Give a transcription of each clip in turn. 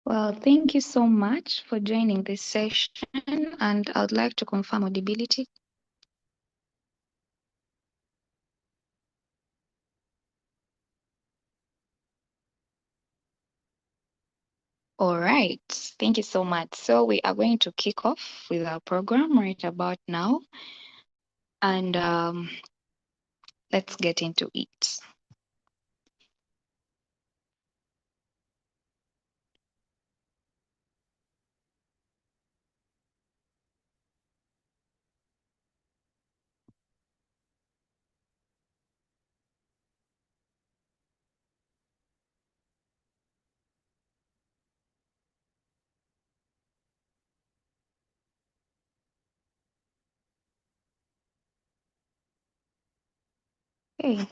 Well, thank you so much for joining this session, and I would like to confirm audibility. All right, thank you so much. So we are going to kick off with our program right about now, and let's get into it. Okay,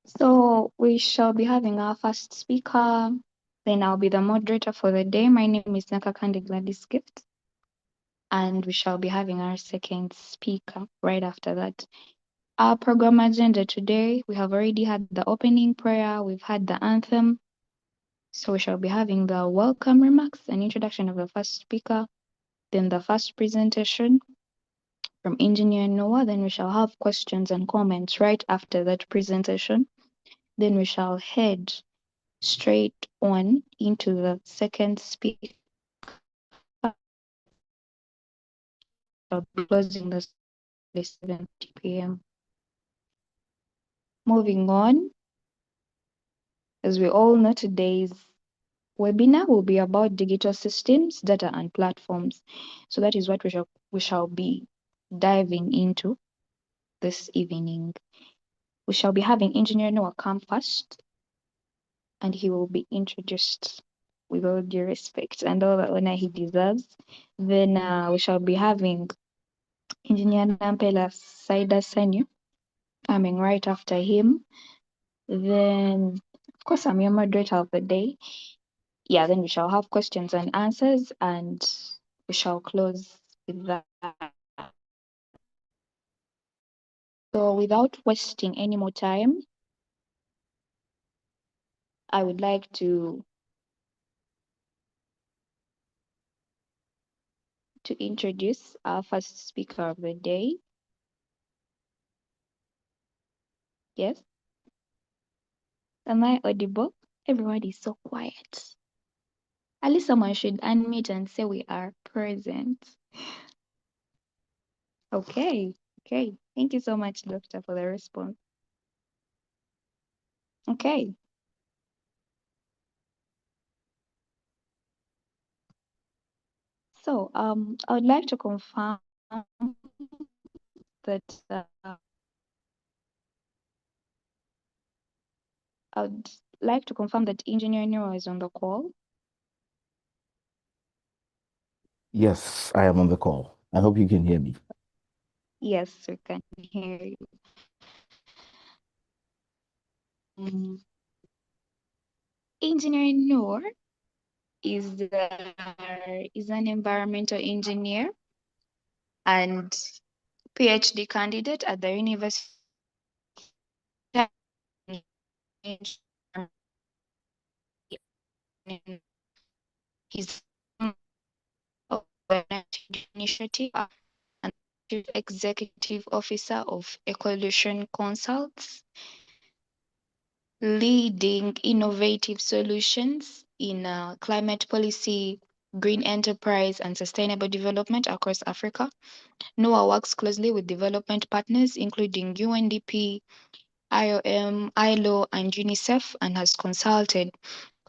so we shall be having our first speaker. Then I'll be the moderator for the day. My name is Nakakandi Gladys Gift, and we shall be having our second speaker right after that. Our program agenda today, we have already had the opening prayer, we've had the anthem. So we shall be having the welcome remarks and introduction of the first speaker, then the first presentation from Engineer Noah. Then we shall have questions and comments right after that presentation. Then we shall head straight on into the second speaker. I'll be closing the 7:30 p.m. Moving on, as we all know, today's webinar will be about digital systems, data, and platforms. So that is what we shall be diving into this evening. We shall be having Engineer Noah come first, and he will be introduced with all due respect and all the honor he deserves. Then we shall be having Engineer Nampela Saida Senyu coming right after him. Then, of course, I'm your moderator of the day. Yeah, then we shall have questions and answers, and we shall close with that. So without wasting any more time, I would like to introduce our first speaker of the day. Yes. Am I audible? Everyone is so quiet. At least someone should unmute and say we are present. Okay. Okay. Thank you so much, Doctor, for the response. Okay. So I would like to confirm that I would like to confirm that Engineer Nero is on the call. Yes, I am on the call. I hope you can hear me. Yes, we can hear you. Engineer Noor is an environmental engineer and PhD candidate at the University He's of the initiative and chief executive officer of Ecolution Consults, leading innovative solutions in climate policy, green enterprise, and sustainable development across Africa. NOAA works closely with development partners, including UNDP, IOM, ILO, and UNICEF, and has consulted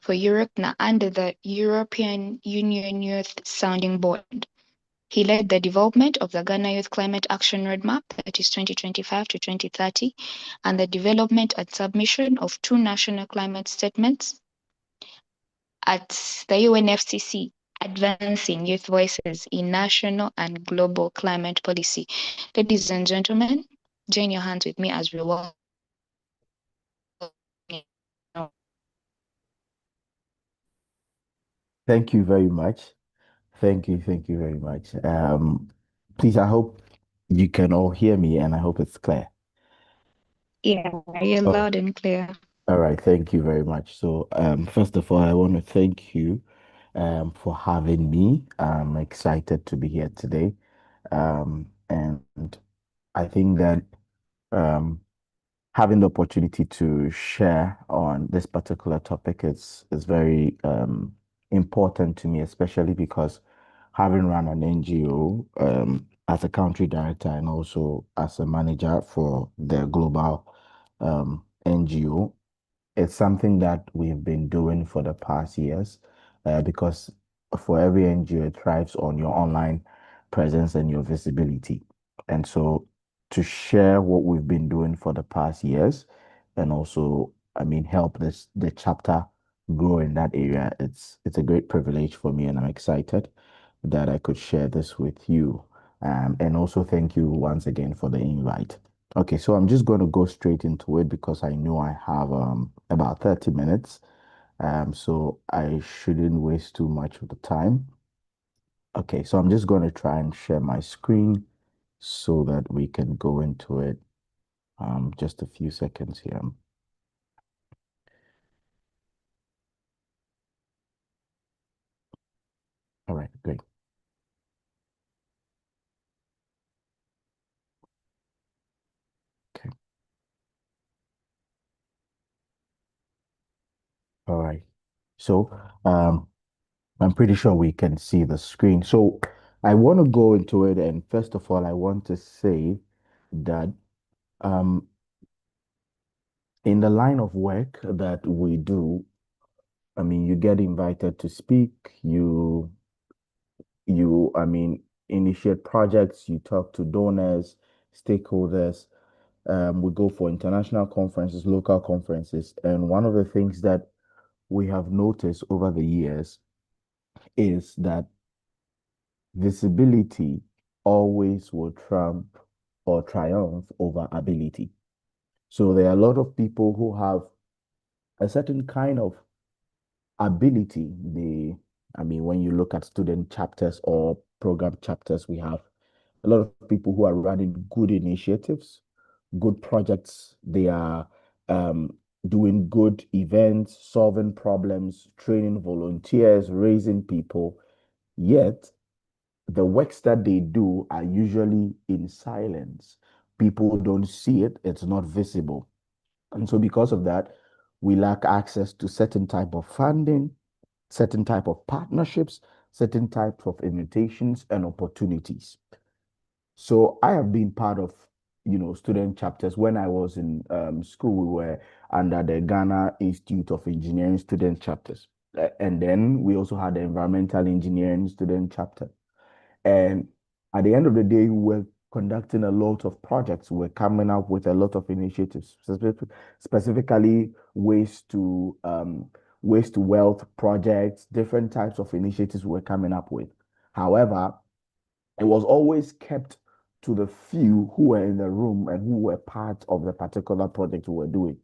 for Europe under the European Union Youth Sounding Board. He led the development of the Ghana Youth Climate Action Roadmap, that is 2025 to 2030, and the development and submission of 2 national climate statements at the UNFCCC, advancing youth voices in national and global climate policy. Ladies and gentlemen, join your hands with me as we welcome. Thank you very much. Thank you very much. Please, I hope you can all hear me and I hope it's clear. Yeah, you're Oh, loud and clear. all right, thank you very much. So, first of all, I want to thank you for having me. I'm excited to be here today. And I think that um, having the opportunity to share on this particular topic is very important to me, especially because having run an NGO as a country director and also as a manager for the global NGO, it's something that we've been doing for the past years, because for every NGO, it thrives on your online presence and your visibility. And so to share what we've been doing for the past years and also, I mean, help the chapter grow in that area, it's a great privilege for me, and I'm excited that I could share this with you. And also thank you once again for the invite. Okay, so I'm just going to go straight into it because I know I have about 30 minutes. So I shouldn't waste too much of the time. Okay, so I'm just going to try and share my screen so that we can go into it. Just a few seconds here. All right, great. Okay. All right. So I'm pretty sure we can see the screen. So I want to go into it, and first of all, I want to say that um in the line of work that we do, I mean, you get invited to speak, I mean, initiate projects, you talk to donors, stakeholders, we go for international conferences, local conferences. And one of the things that we have noticed over the years is that visibility always will trump or triumph over ability. So there are a lot of people who have a certain kind of ability. I mean, when you look at student chapters or program chapters, we have a lot of people who are running good initiatives, good projects. They are um, doing good events, solving problems, training volunteers, raising people. Yet, the works that they do are usually in silence. People don't see it, it's not visible. And so, because of that, we lack access to certain type of funding, certain type of partnerships, certain types of invitations and opportunities. So I have been part of, student chapters. When I was in school, we were under the Ghana Institute of Engineering student chapters. And then we also had the environmental engineering student chapter. And at the end of the day, we were conducting a lot of projects. We were coming up with a lot of initiatives, specifically waste to wealth projects, different types of initiatives we were coming up with. However, it was always kept to the few who were in the room and who were part of the particular project we were doing.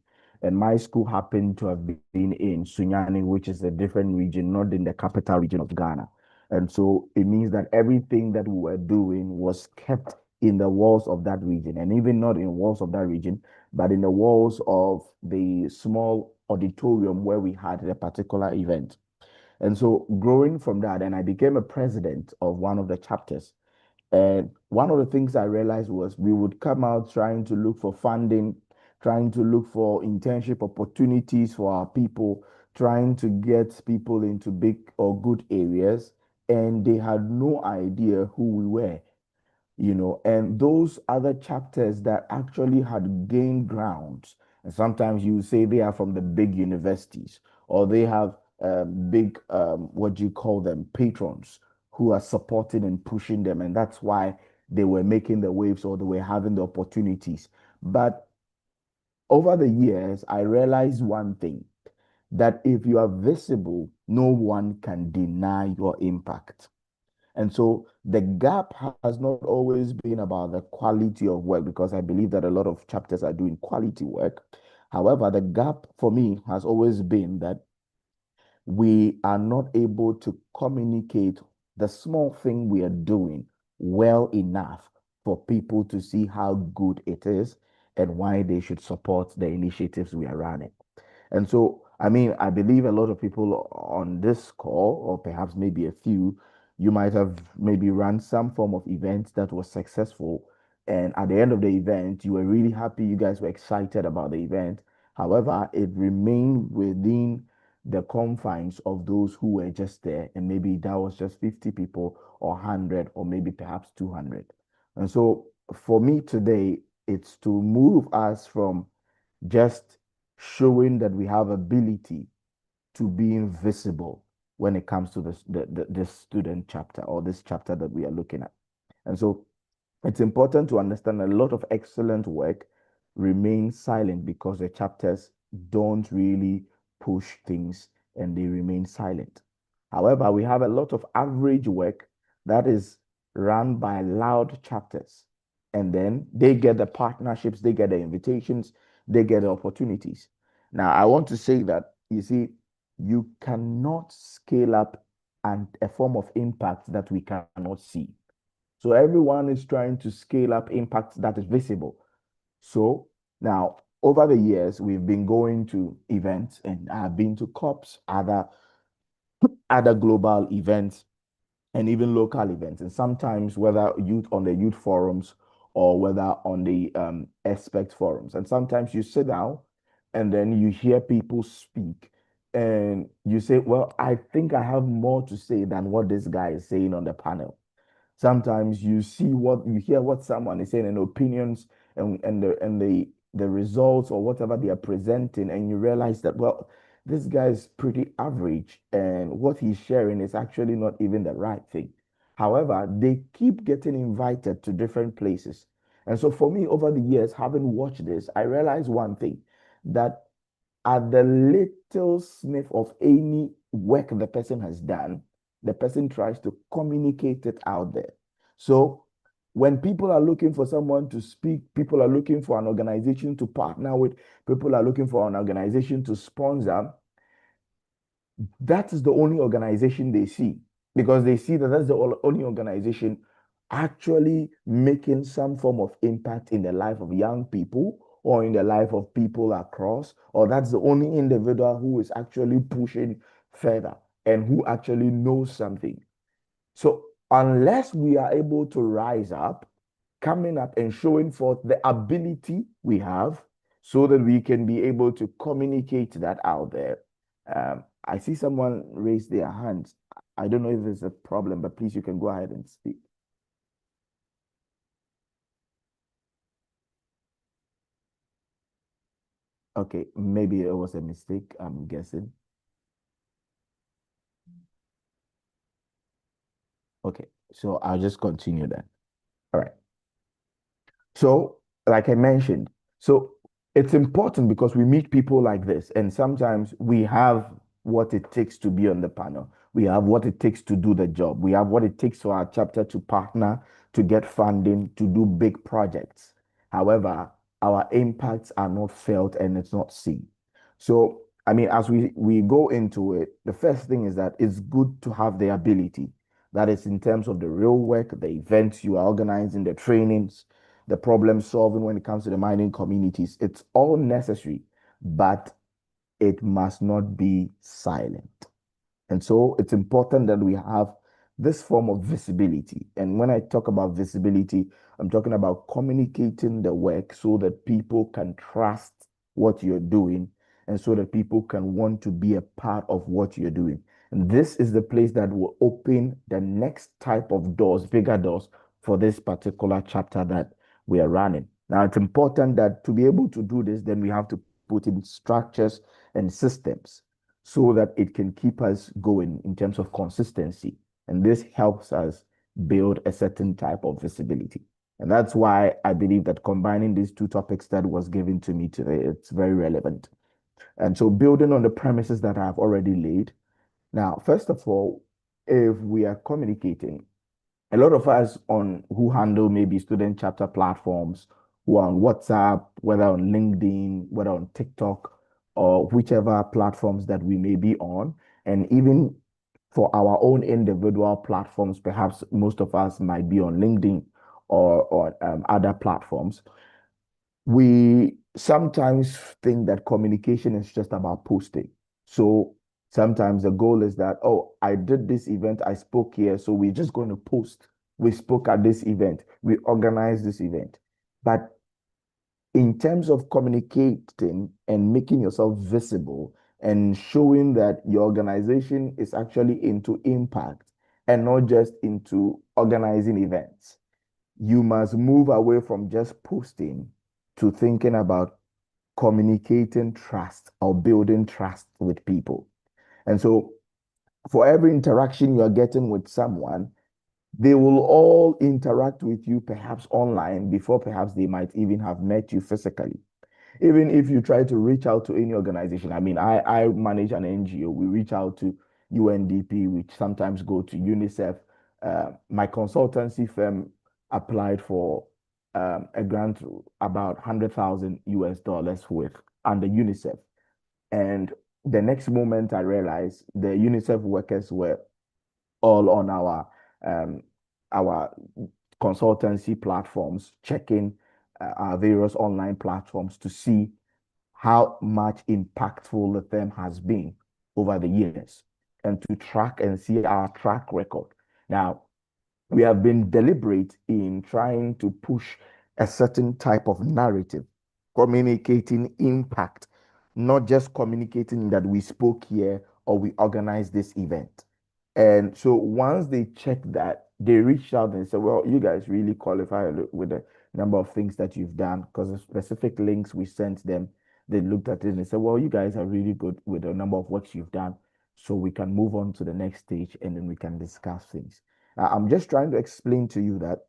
And my school happened to have been in Sunyani, which is a different region, not in the capital region of Ghana. And so it means that everything that we were doing was kept in the walls of that region, and even not in walls of that region, but in the walls of the small auditorium where we had a particular event. And so growing from that, and I became a president of one of the chapters. And one of the things I realized was we would come out trying to look for funding, trying to look for internship opportunities for our people, trying to get people into big or good areas. And they had no idea who we were, and those other chapters that actually had gained grounds. And sometimes you say they are from the big universities or they have big, what do you call them, patrons who are supporting and pushing them. And that's why they were making the waves or they were having the opportunities. But over the years, I realized one thing, that if you are visible, no one can deny your impact. And so the gap has not always been about the quality of work, because I believe that a lot of chapters are doing quality work. However, the gap for me has always been that we are not able to communicate the small thing we are doing well enough for people to see how good it is and why they should support the initiatives we are running. And so I mean, I believe a lot of people on this call, or perhaps maybe a few, you might have maybe run some form of event that was successful. And at the end of the event, you were really happy, you guys were excited about the event. However, it remained within the confines of those who were just there. And maybe that was just 50 people or 100 or maybe perhaps 200. And so for me today, it's to move us from just showing that we have ability to being visible when it comes to this student chapter or this chapter that we are looking at. And so it's important to understand a lot of excellent work remains silent because the chapters don't really push things and they remain silent. However, we have a lot of average work that is run by loud chapters. And then they get the partnerships, they get the invitations, they get the opportunities. Now, I want to say that, you see, you cannot scale up and a form of impact that we cannot see. So everyone is trying to scale up impact that is visible. So now, over the years, we've been going to events and I've been to COPs, other global events, and even local events. And sometimes whether youth on the youth forums or whether on the expert forums. And sometimes you sit down and then you hear people speak and you say, well, I think I have more to say than what this guy is saying on the panel. Sometimes you see what you hear what someone is saying and opinions and the results or whatever they are presenting, and you realize that, well, this guy is pretty average and what he's sharing is actually not even the right thing. However, they keep getting invited to different places. And so for me, over the years, having watched this, I realized one thing, that at the little sniff of any work the person has done, the person tries to communicate it out there. So when people are looking for someone to speak, people are looking for an organization to partner with, people are looking for an organization to sponsor, that is the only organization they see, because they see that that's the only organization actually making some form of impact in the life of young people or in the life of people across, or that's the only individual who is actually pushing further and who actually knows something. So unless we are able to rise up, coming up and showing forth the ability we have so that we can be able to communicate that out there. I see someone raise their hands. I don't know if it's a problem, but please, you can go ahead and speak. Okay, maybe it was a mistake, I'm guessing. Okay, so I'll just continue then. All right. So, like I mentioned, so it's important because we meet people like this, and sometimes we have what it takes to be on the panel. We have what it takes to do the job. We have what it takes for our chapter to partner, to get funding, to do big projects. However, our impacts are not felt and it's not seen. So, I mean, as we go into it, the first thing is that it's good to have the ability. That is in terms of the real work, the events you are organizing, the trainings, the problem solving when it comes to the mining communities. It's all necessary, but it must not be silent. And so it's important that we have this form of visibility. And when I talk about visibility, I'm talking about communicating the work so that people can trust what you're doing and so that people can want to be a part of what you're doing. And this is the place that will open the next type of doors, bigger doors for this particular chapter that we are running. Now, it's important that to be able to do this, then we have to put in structures and systems so that it can keep us going in terms of consistency. And this helps us build a certain type of visibility. And that's why I believe that combining these two topics that was given to me today, it's very relevant. And so building on the premises that I've already laid. Now, first of all, if we are communicating, a lot of us on who handle maybe student chapter platforms, who are on WhatsApp, whether on LinkedIn, whether on TikTok, or whichever platforms that we may be on, and even for our own individual platforms, perhaps most of us might be on LinkedIn or other platforms. We sometimes think that communication is just about posting. So sometimes the goal is that, oh, I did this event, I spoke here, so we're just going to post. We spoke at this event, we organized this event. But in terms of communicating and making yourself visible and showing that your organization is actually into impact and not just into organizing events, you must move away from just posting to thinking about communicating trust or building trust with people. And so, for every interaction you are getting with someone, they will all interact with you perhaps online before perhaps they might even have met you physically. Even if you try to reach out to any organization, I mean, I manage an NGO. We reach out to UNDP, we sometimes go to UNICEF. My consultancy firm applied for a grant about 100,000 US dollars with under UNICEF. And the next moment I realized the UNICEF workers were all on um, our consultancy platforms, checking our various online platforms to see how much impactful the firm has been over the years and to track and see our track record. Now, we have been deliberate in trying to push a certain type of narrative, communicating impact, not just communicating that we spoke here or we organized this event. And so once they checked that, they reached out and said, well, you guys really qualify with the number of things that you've done because the specific links we sent them, they looked at it and they said, well, you guys are really good with the number of works you've done. So we can move on to the next stage and then we can discuss things. I'm just trying to explain to you that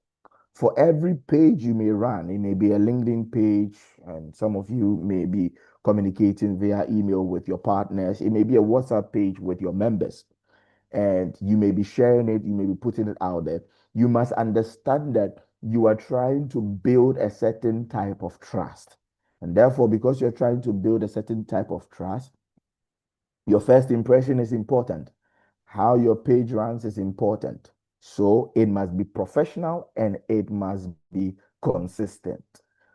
for every page you may run, it may be a LinkedIn page, and some of you may be communicating via email with your partners. It may be a WhatsApp page with your members, and you may be sharing it, you may be putting it out there. You must understand that you are trying to build a certain type of trust. And therefore, because you're trying to build a certain type of trust, your first impression is important. How your page runs is important. So it must be professional and it must be consistent.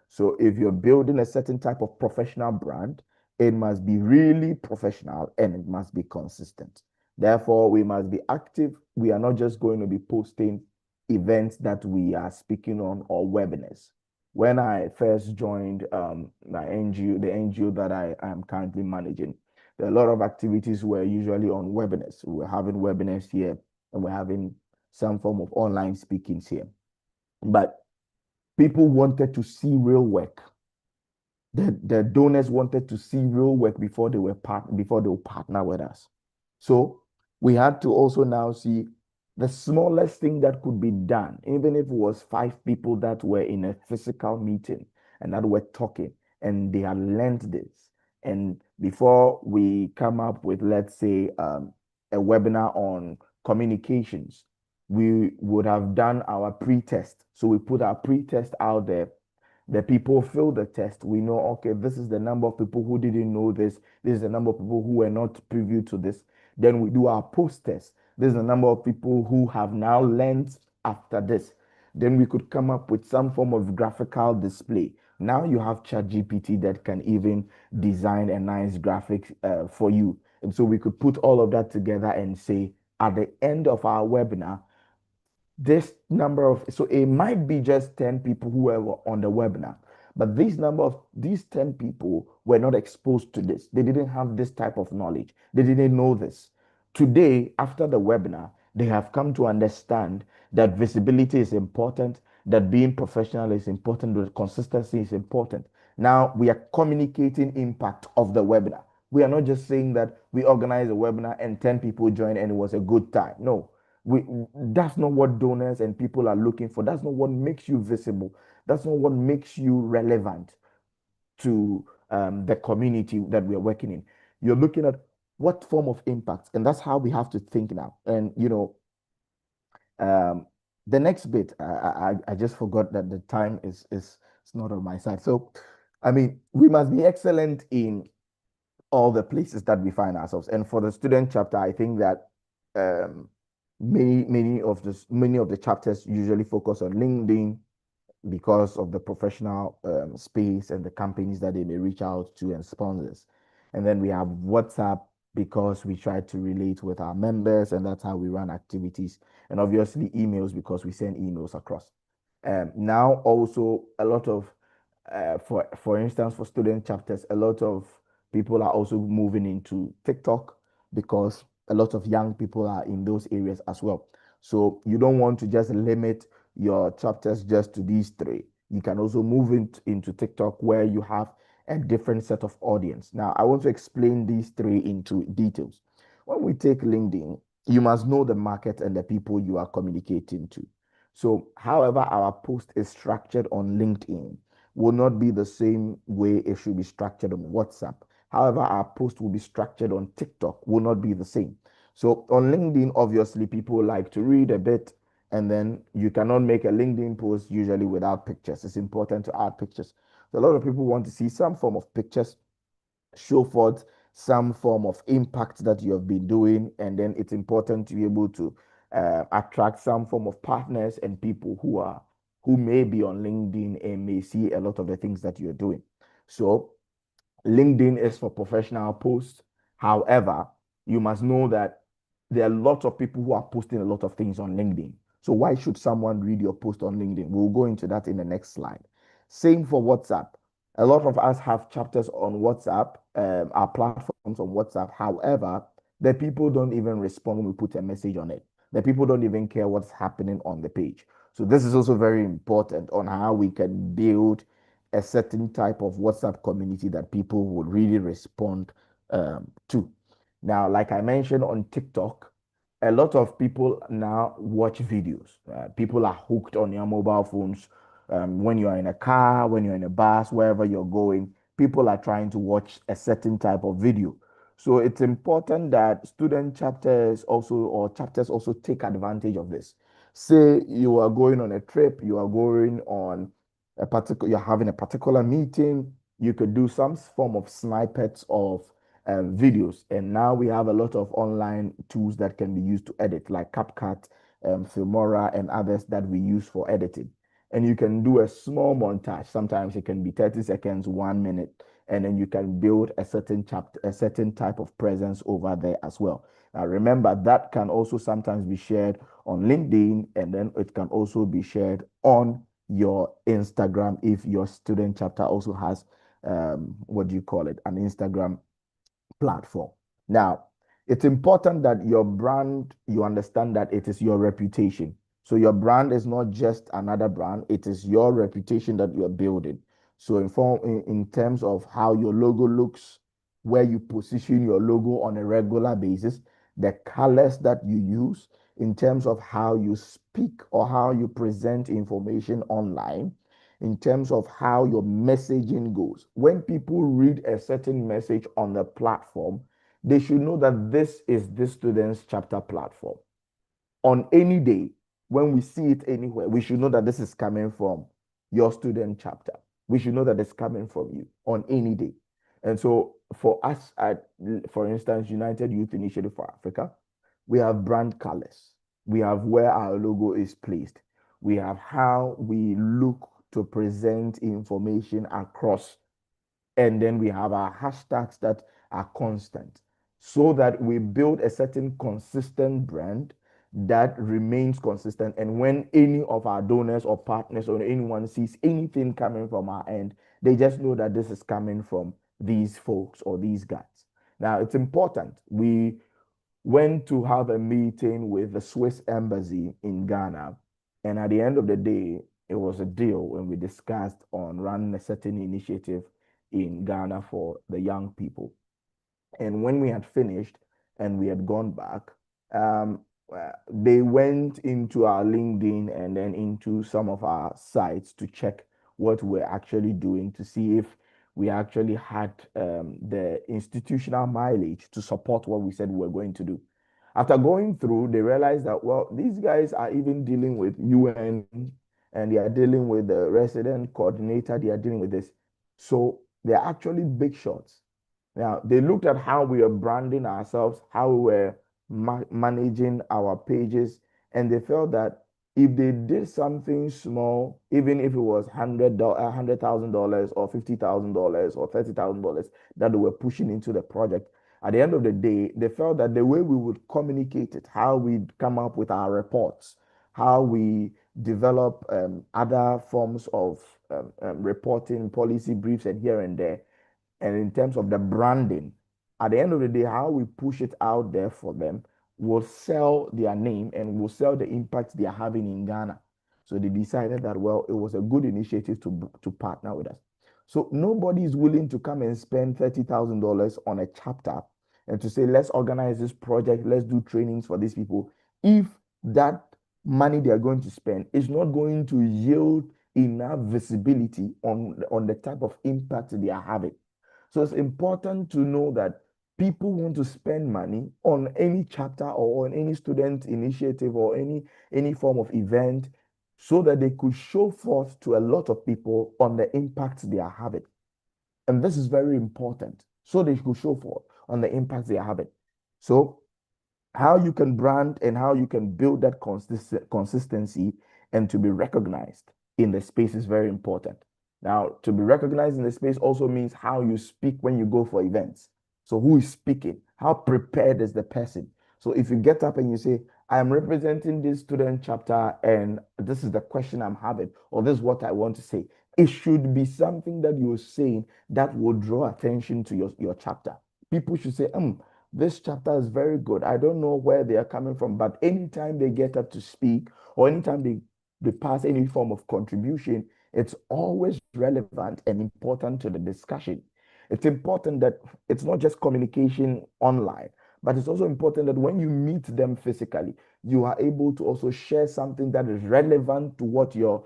So if you're building a certain type of professional brand, it must be really professional and it must be consistent. Therefore, we must be active. We are not just going to be posting events that we are speaking on or webinars. When I first joined my NGO, the NGO that I am currently managing, a lot of activities were usually on webinars. We were having webinars here and we're having some form of online speakings here. But people wanted to see real work. The donors wanted to see real work before they would partner with us. So we had to also now see the smallest thing that could be done, even if it was 5 people that were in a physical meeting and that were talking and they had learned this. And before we come up with, let's say, a webinar on communications, we would have done our pre-test. So we put our pre-test out there, the people fill the test. We know, okay, this is the number of people who didn't know this. This is the number of people who were not privy to this. Then we do our post test. This is the number of people who have now learned after this. Then we could come up with some form of graphical display. Now you have ChatGPT that can even design a nice graphic for you. And so we could put all of that together and say, at the end of our webinar, this number of, so it might be just 10 people who were on the webinar, but these 10 people were not exposed to this. They didn't have this type of knowledge. They didn't know this. Today, after the webinar, they have come to understand that visibility is important, that being professional is important, that consistency is important. Now we are communicating impact of the webinar. We are not just saying that we organized a webinar and 10 people joined and it was a good time. No, we that's not what donors and people are looking for. That's not what makes you visible. That's not what makes you relevant to the community that we are working in. You're looking at what form of impact, and that's how we have to think now. And um, the next bit, I just forgot that the time is it's not on my side. So, I mean, we must be excellent in all the places that we find ourselves. And for the student chapter, I think that um, many of the chapters usually focus on LinkedIn because of the professional space and the companies that they may reach out to and sponsors. And then we have WhatsApp because we try to relate with our members, and that's how we run activities. And obviously emails, because we send emails across. Now also a lot of for instance, for student chapters, a lot of people are also moving into TikTok, because a lot of young people are in those areas as well. So you don't want to just limit your chapters just to these three. You can also move into TikTok, where you have a different set of audience. Now, I want to explain these three into details. When we take LinkedIn, you must know the market and the people you are communicating to. So, however, our post is structured on LinkedIn will not be the same way it should be structured on WhatsApp. However, our post will be structured on TikTok will not be the same. So on LinkedIn, obviously, people like to read a bit, and then you cannot make a LinkedIn post usually without pictures. It's important to add pictures. So a lot of people want to see some form of pictures, show forth some form of impact that you have been doing, and then it's important to be able to attract some form of partners and people who may be on LinkedIn and may see a lot of the things that you're doing. So LinkedIn is for professional posts. However, you must know that there are lots of people who are posting a lot of things on LinkedIn. So why should someone read your post on LinkedIn? We'll go into that in the next slide. Same for WhatsApp. A lot of us have chapters on WhatsApp, our platforms on WhatsApp. However, the people don't even respond when we put a message on it. The people don't even care what's happening on the page. So this is also very important on how we can build a certain type of WhatsApp community that people would really respond to. Now, like I mentioned on TikTok, a lot of people now watch videos. People are hooked on your mobile phones. When you're in a car, when you're in a bus, wherever you're going, people are trying to watch a certain type of video. So it's important that student chapters also or chapters also take advantage of this. Say you are going on a trip, you are going on you're having a particular meeting, you could do some form of snippets of videos. And now we have a lot of online tools that can be used to edit, like CapCut, Filmora, and others that we use for editing. And you can do a small montage. Sometimes it can be 30 seconds, 1 minute, and then you can build a certain chapter, a certain type of presence over there as well. Now, remember that can also sometimes be shared on LinkedIn, and then it can also be shared on your Instagram if your student chapter also has what do you call it, an Instagram platform. Now, it's important that your brand, you understand that it is your reputation. So your brand is not just another brand, it is your reputation that you're building. So in terms of how your logo looks, where you position your logo on a regular basis, the colors that you use, in terms of how you speak or how you present information online, in terms of how your messaging goes. When people read a certain message on the platform, they should know that this is this student's chapter platform. On any day, when we see it anywhere, we should know that this is coming from your student chapter. We should know that it's coming from you on any day. And so for us at, for instance, United Youth Initiative for Africa, we have brand colors. We have where our logo is placed. We have how we look to present information across, and then we have our hashtags that are constant, so that we build a certain consistent brand that remains consistent. And when any of our donors or partners or anyone sees anything coming from our end, they just know that this is coming from these folks or these guys. Now, it's important. We went to have a meeting with the Swiss embassy in Ghana. And at the end of the day, it was a deal when we discussed on running a certain initiative in Ghana for the young people. And when we had finished and we had gone back, they went into our LinkedIn and then into some of our sites to check what we're actually doing, to see if we actually had the institutional mileage to support what we said we were going to do. After going through, they realized that, well, these guys are even dealing with UN, and they are dealing with the resident coordinator, they are dealing with this. So they're actually big shots. Now, they looked at how we are branding ourselves, how we were managing our pages, and they felt that if they did something small, even if it was $100,000 or $50,000 or $30,000 that they were pushing into the project, at the end of the day, they felt that the way we would communicate it, how we come up with our reports, how we develop other forms of reporting, policy briefs, and here and there, and in terms of the branding, at the end of the day, how we push it out there for them will sell their name and will sell the impact they are having in Ghana. So they decided that, well, it was a good initiative to partner with us. So nobody is willing to come and spend $30,000 on a chapter and to say, let's organize this project, let's do trainings for these people, if that money they are going to spend is not going to yield enough visibility on the type of impact they are having. So it's important to know that people want to spend money on any chapter or on any student initiative or any form of event so that they could show forth to a lot of people on the impact they are having. And this is very important. So they could show forth on the impact they are having. So how you can brand and how you can build that consistency and to be recognized in the space is very important. Now, to be recognized in the space also means how you speak when you go for events. So, who is speaking? How prepared is the person? So, if you get up and you say, I am representing this student chapter, and this is the question I'm having, or this is what I want to say, it should be something that you're saying that will draw attention to your chapter. People should say, this chapter is very good. I don't know where they are coming from, but anytime they get up to speak or anytime they pass any form of contribution, it's always relevant and important to the discussion. It's important that it's not just communication online, but it's also important that when you meet them physically, you are able to also share something that is relevant to what your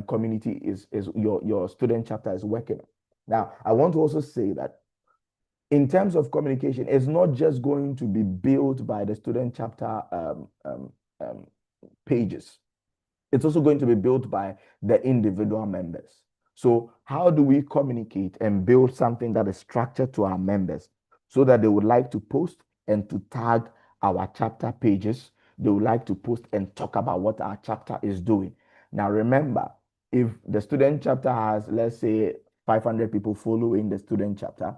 community is your student chapter is working on. Now, I want to also say that in terms of communication, it's not just going to be built by the student chapter um, pages. It's also going to be built by the individual members. So, how do we communicate and build something that is structured to our members so that they would like to post and to tag our chapter pages? They would like to post and talk about what our chapter is doing. Now, remember, if the student chapter has, let's say, 500 people following the student chapter,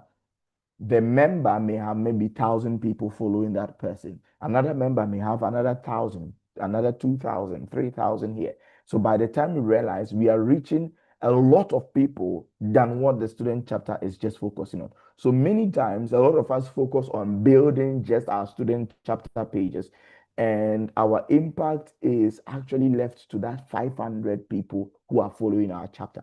the member may have maybe 1,000 people following that person. Another member may have another 1,000, another 2,000, 3,000 here. So by the time we realize we are reaching a lot of people than what the student chapter is just focusing on. So many times, a lot of us focus on building just our student chapter pages, and our impact is actually left to that 500 people who are following our chapter.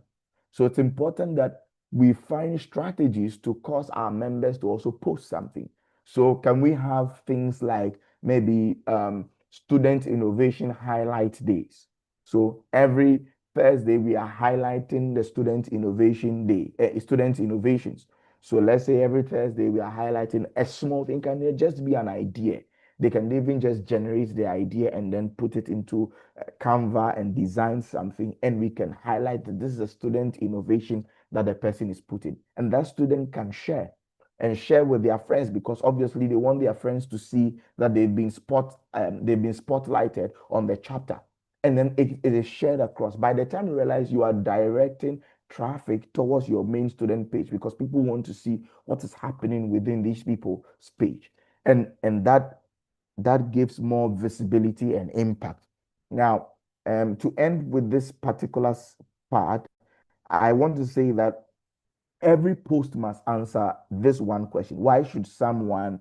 So it's important that we find strategies to cause our members to also post something. So can we have things like maybe student innovation highlight days? So every Thursday we are highlighting the student innovation day, student innovations. So let's say every Thursday we are highlighting a small thing. Can it just be an idea? They can even just generate the idea and then put it into Canva and design something, and we can highlight that this is a student innovation that the person is putting, and that student can share and share with their friends, because obviously they want their friends to see that they've been spotlighted on the chapter, and then it is shared across. By the time you realize, you are directing traffic towards your main student page, because people want to see what is happening within these people's page, and that gives more visibility and impact. Now, to end with this particular part, I want to say that every post must answer this one question: why should someone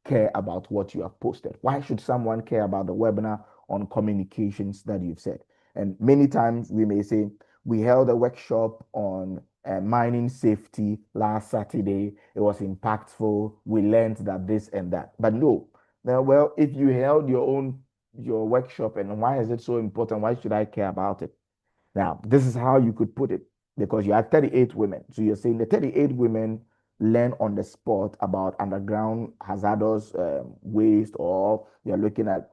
care about what you have posted? Why should someone care about the webinar on communications that you've said? And many times we may say, we held a workshop on mining safety last Saturday. It was impactful. We learned that this and that. But no, now, well, if you held your workshop, and why is it so important? Why should I care about it? Now, this is how you could put it, because you had 38 women. So you're saying the 38 women learn on the spot about underground hazardous waste, or you're looking at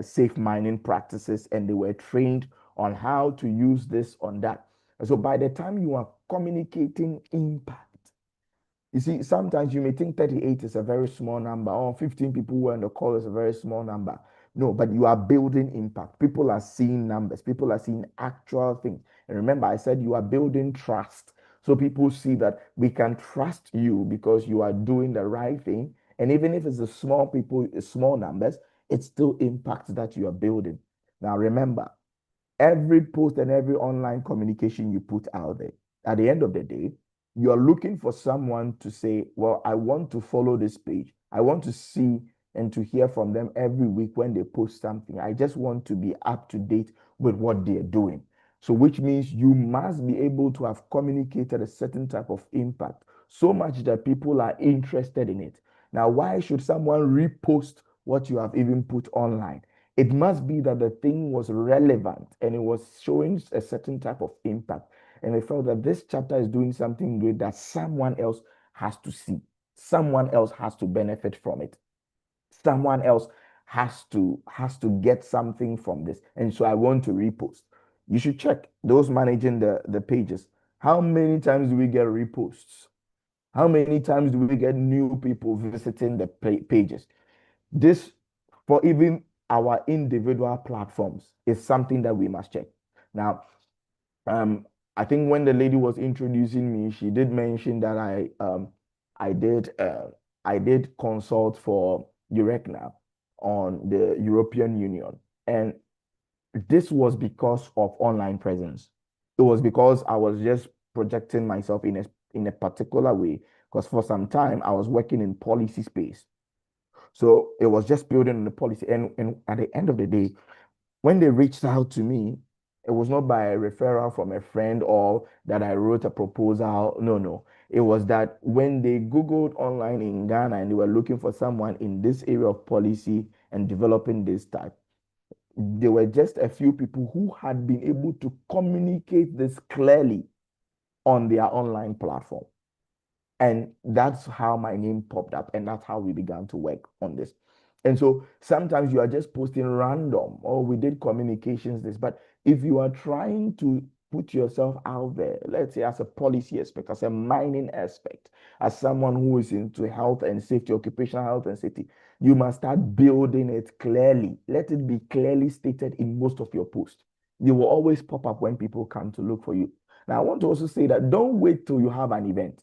safe mining practices, and they were trained on how to use this on that. And so by the time you are communicating impact, you see, sometimes you may think 38 is a very small number, or 15 people who are on the call is a very small number. No, but you are building impact. People are seeing numbers, people are seeing actual things. And remember, I said you are building trust. So people see that we can trust you because you are doing the right thing, And even if it's a small people, small numbers, it still impacts that you are building. Now, remember, every post and every online communication you put out there, at the end of the day, you're looking for someone to say, well, I want to follow this page. I want to see and to hear from them every week when they post something. I just want to be up to date with what they're doing. So, which means you must be able to have communicated a certain type of impact so much that people are interested in it. Now, why should someone repost what you have even put online? It must be that the thing was relevant and it was showing a certain type of impact. And I felt that this chapter is doing something good that someone else has to see. Someone else has to benefit from it. Someone else has to get something from this. And so I want to repost. You should check those managing the pages. How many times do we get reposts? How many times do we get new people visiting the pages? This, for even our individual platforms, is something that we must check. Now, um, I think when the lady was introducing me, she did mention that I did I did consult for URECNA on the European Union, and this was because of online presence. It was because I was just projecting myself in a particular way. Because for some time I was working in policy space, so it was just building on the policy. And at the end of the day, when they reached out to me, it was not by a referral from a friend or that I wrote a proposal. No, no. It was that when they Googled online in Ghana and they were looking for someone in this area of policy and developing this type, there were just a few people who had been able to communicate this clearly on their online platform. And that's how my name popped up, and that's how we began to work on this. And so sometimes you are just posting random, or we did communications this, but if you are trying to put yourself out there, let's say as a policy aspect, as a mining aspect, as someone who is into health and safety, occupational health and safety, you must start building it clearly. Let it be clearly stated in most of your posts. You will always pop up when people come to look for you. Now, I want to also say that don't wait till you have an event.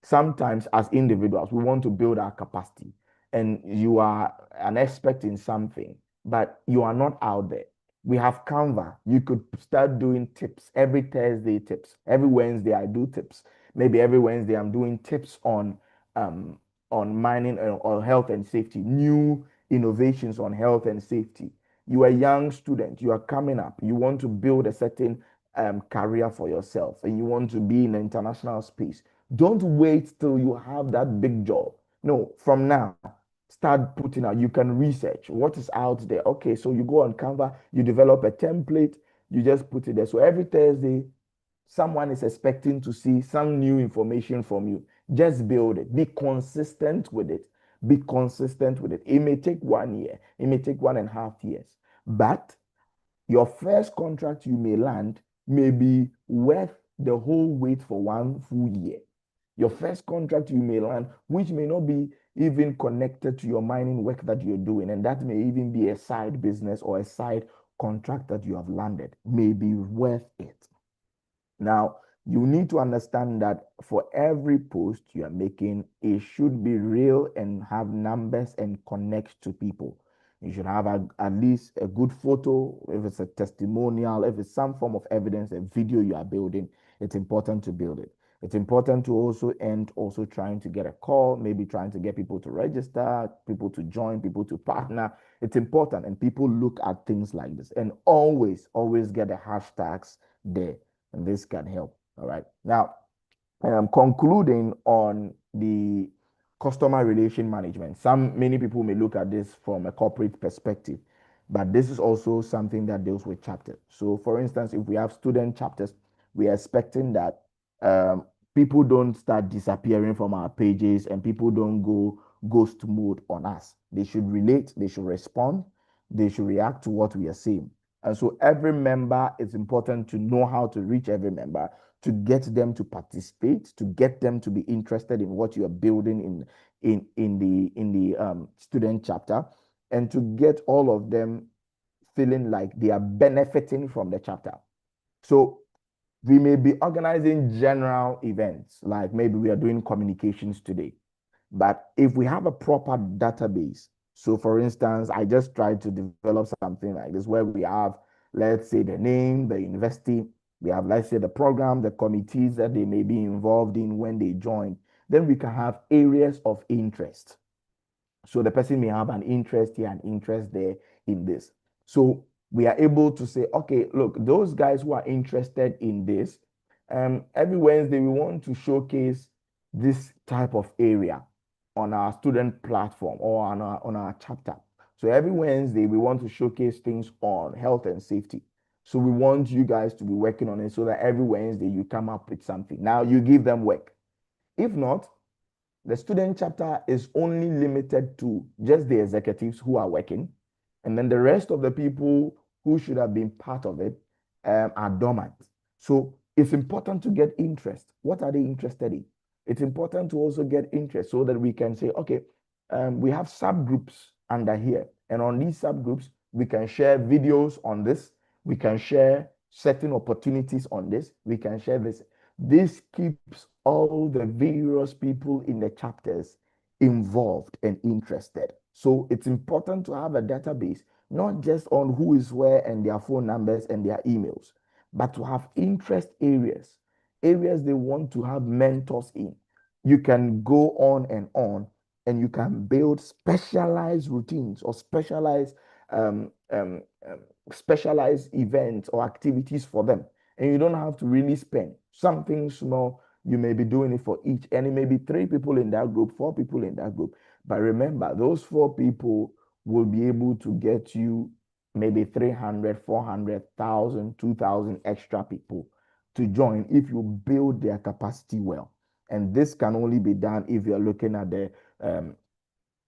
Sometimes as individuals we want to build our capacity, and you are an expert in something but you are not out there. We have Canva. You could start doing tips every Thursday. Tips every Wednesday. I do tips. Maybe every Wednesday I'm doing tips um on mining or health and safety, new innovations on health and safety. You are a young student, you are coming up, you want to build a certain career for yourself, and you want to be in the international space. Don't wait till you have that big job. No, from now, start putting out. You can research what is out there. Okay, so you go on Canva, you develop a template, you just put it there. So every Thursday, someone is expecting to see some new information from you. Just build it. Be consistent with it. Be consistent with it. It may take 1 year, it may take 1.5 years, but your first contract you may land may be worth the whole wait for 1 full year. Your first contract you may land, which may not be even connected to your mining work that you're doing, and that may even be a side business or a side contract that you have landed, may be worth it. Now, you need to understand that for every post you are making, it should be real and have numbers and connect to people. You should have at least a good photo. If it's a testimonial, if it's some form of evidence, a video you are building, it's important to build it. It's important to also end also trying to get a call, maybe trying to get people to register, people to join, people to partner. It's important, and people look at things like this. And always get the hashtags there, and this can help. All right. Now, concluding on the customer relation management. Many people may look at this from a corporate perspective, but this is also something that deals with chapters. So, for instance, if we have student chapters, we are expecting that um, people don't start disappearing from our pages and people don't go ghost mode on us. They should relate, they should respond, they should react to what we are saying. And so every member, it's important to know how to reach every member, to get them to participate, to get them to be interested in what you are building in the student chapter, and to get all of them feeling like they are benefiting from the chapter. So we may be organizing general events, like maybe we are doing communications today. But if we have a proper database, so for instance, I just tried to develop something like this where we have, let's say, the name, the university, we have, let's say, the program, the committees that they may be involved in when they join. Then we can have areas of interest. So the person may have an interest here, an interest there in this. So we are able to say, okay, look, those guys who are interested in this, every Wednesday we want to showcase this type of area on our student platform or on our chapter. So every Wednesday we want to showcase things on health and safety. So we want you guys to be working on it so that every Wednesday you come up with something. Now you give them work. If not, the student chapter is only limited to just the executives who are working, and then the rest of the people who should have been part of it are dormant. So it's important to get interest. What are they interested in? It's important to also get interest so that we can say, okay, we have subgroups under here, and on these subgroups, we can share videos on this, we can share certain opportunities on this, we can share this. This keeps all the various people in the chapters involved and interested. So it's important to have a database, not just on who is where and their phone numbers and their emails, but to have interest areas, areas they want to have mentors in. You can go on, and you can build specialized routines or um, um, um, specialized events or activities for them. And you don't have to really spend something small. You may be doing it for each, and it may be three people in that group, four people in that group. But remember, those four people will be able to get you maybe 300, 400,000, 2,000 extra people to join if you build their capacity well. And this can only be done if you're looking at the um,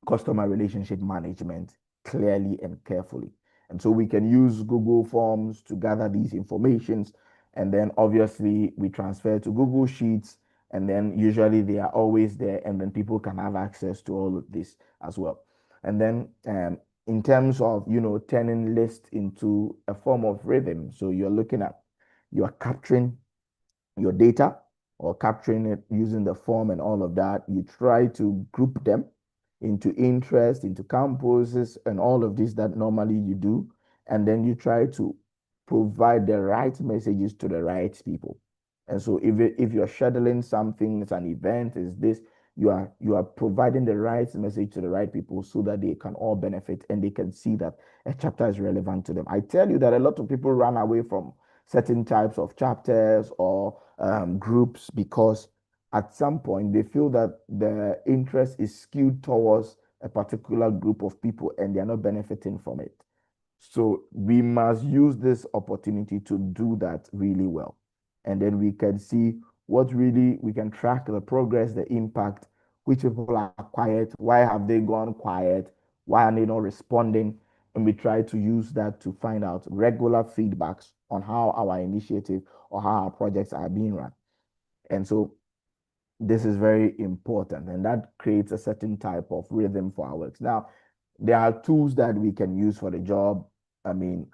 customer relationship management clearly and carefully. And so we can use Google Forms to gather these informations. And then obviously we transfer to Google Sheets. And then usually they are always there. And then people can have access to all of this as well. And then in terms of, turning lists into a form of rhythm. So you're capturing your data or capturing it using the form and all of that. You try to group them into interest, into campuses, and all of this that normally you do. And then you try to provide the right messages to the right people. And so if you're scheduling something, it's an event, is this, you are providing the right message to the right people so that they can all benefit and they can see that a chapter is relevant to them. I tell you that a lot of people run away from certain types of chapters or groups because at some point they feel that the interest is skewed towards a particular group of people and they're not benefiting from it. So we must use this opportunity to do that really well. And then we can see what really we can track the progress, the impact, which people are quiet, why have they gone quiet, why are they not responding? And we try to use that to find out regular feedbacks on how our initiative or how our projects are being run. And so this is very important, and that creates a certain type of rhythm for our works. Now, there are tools that we can use for the job. I mean,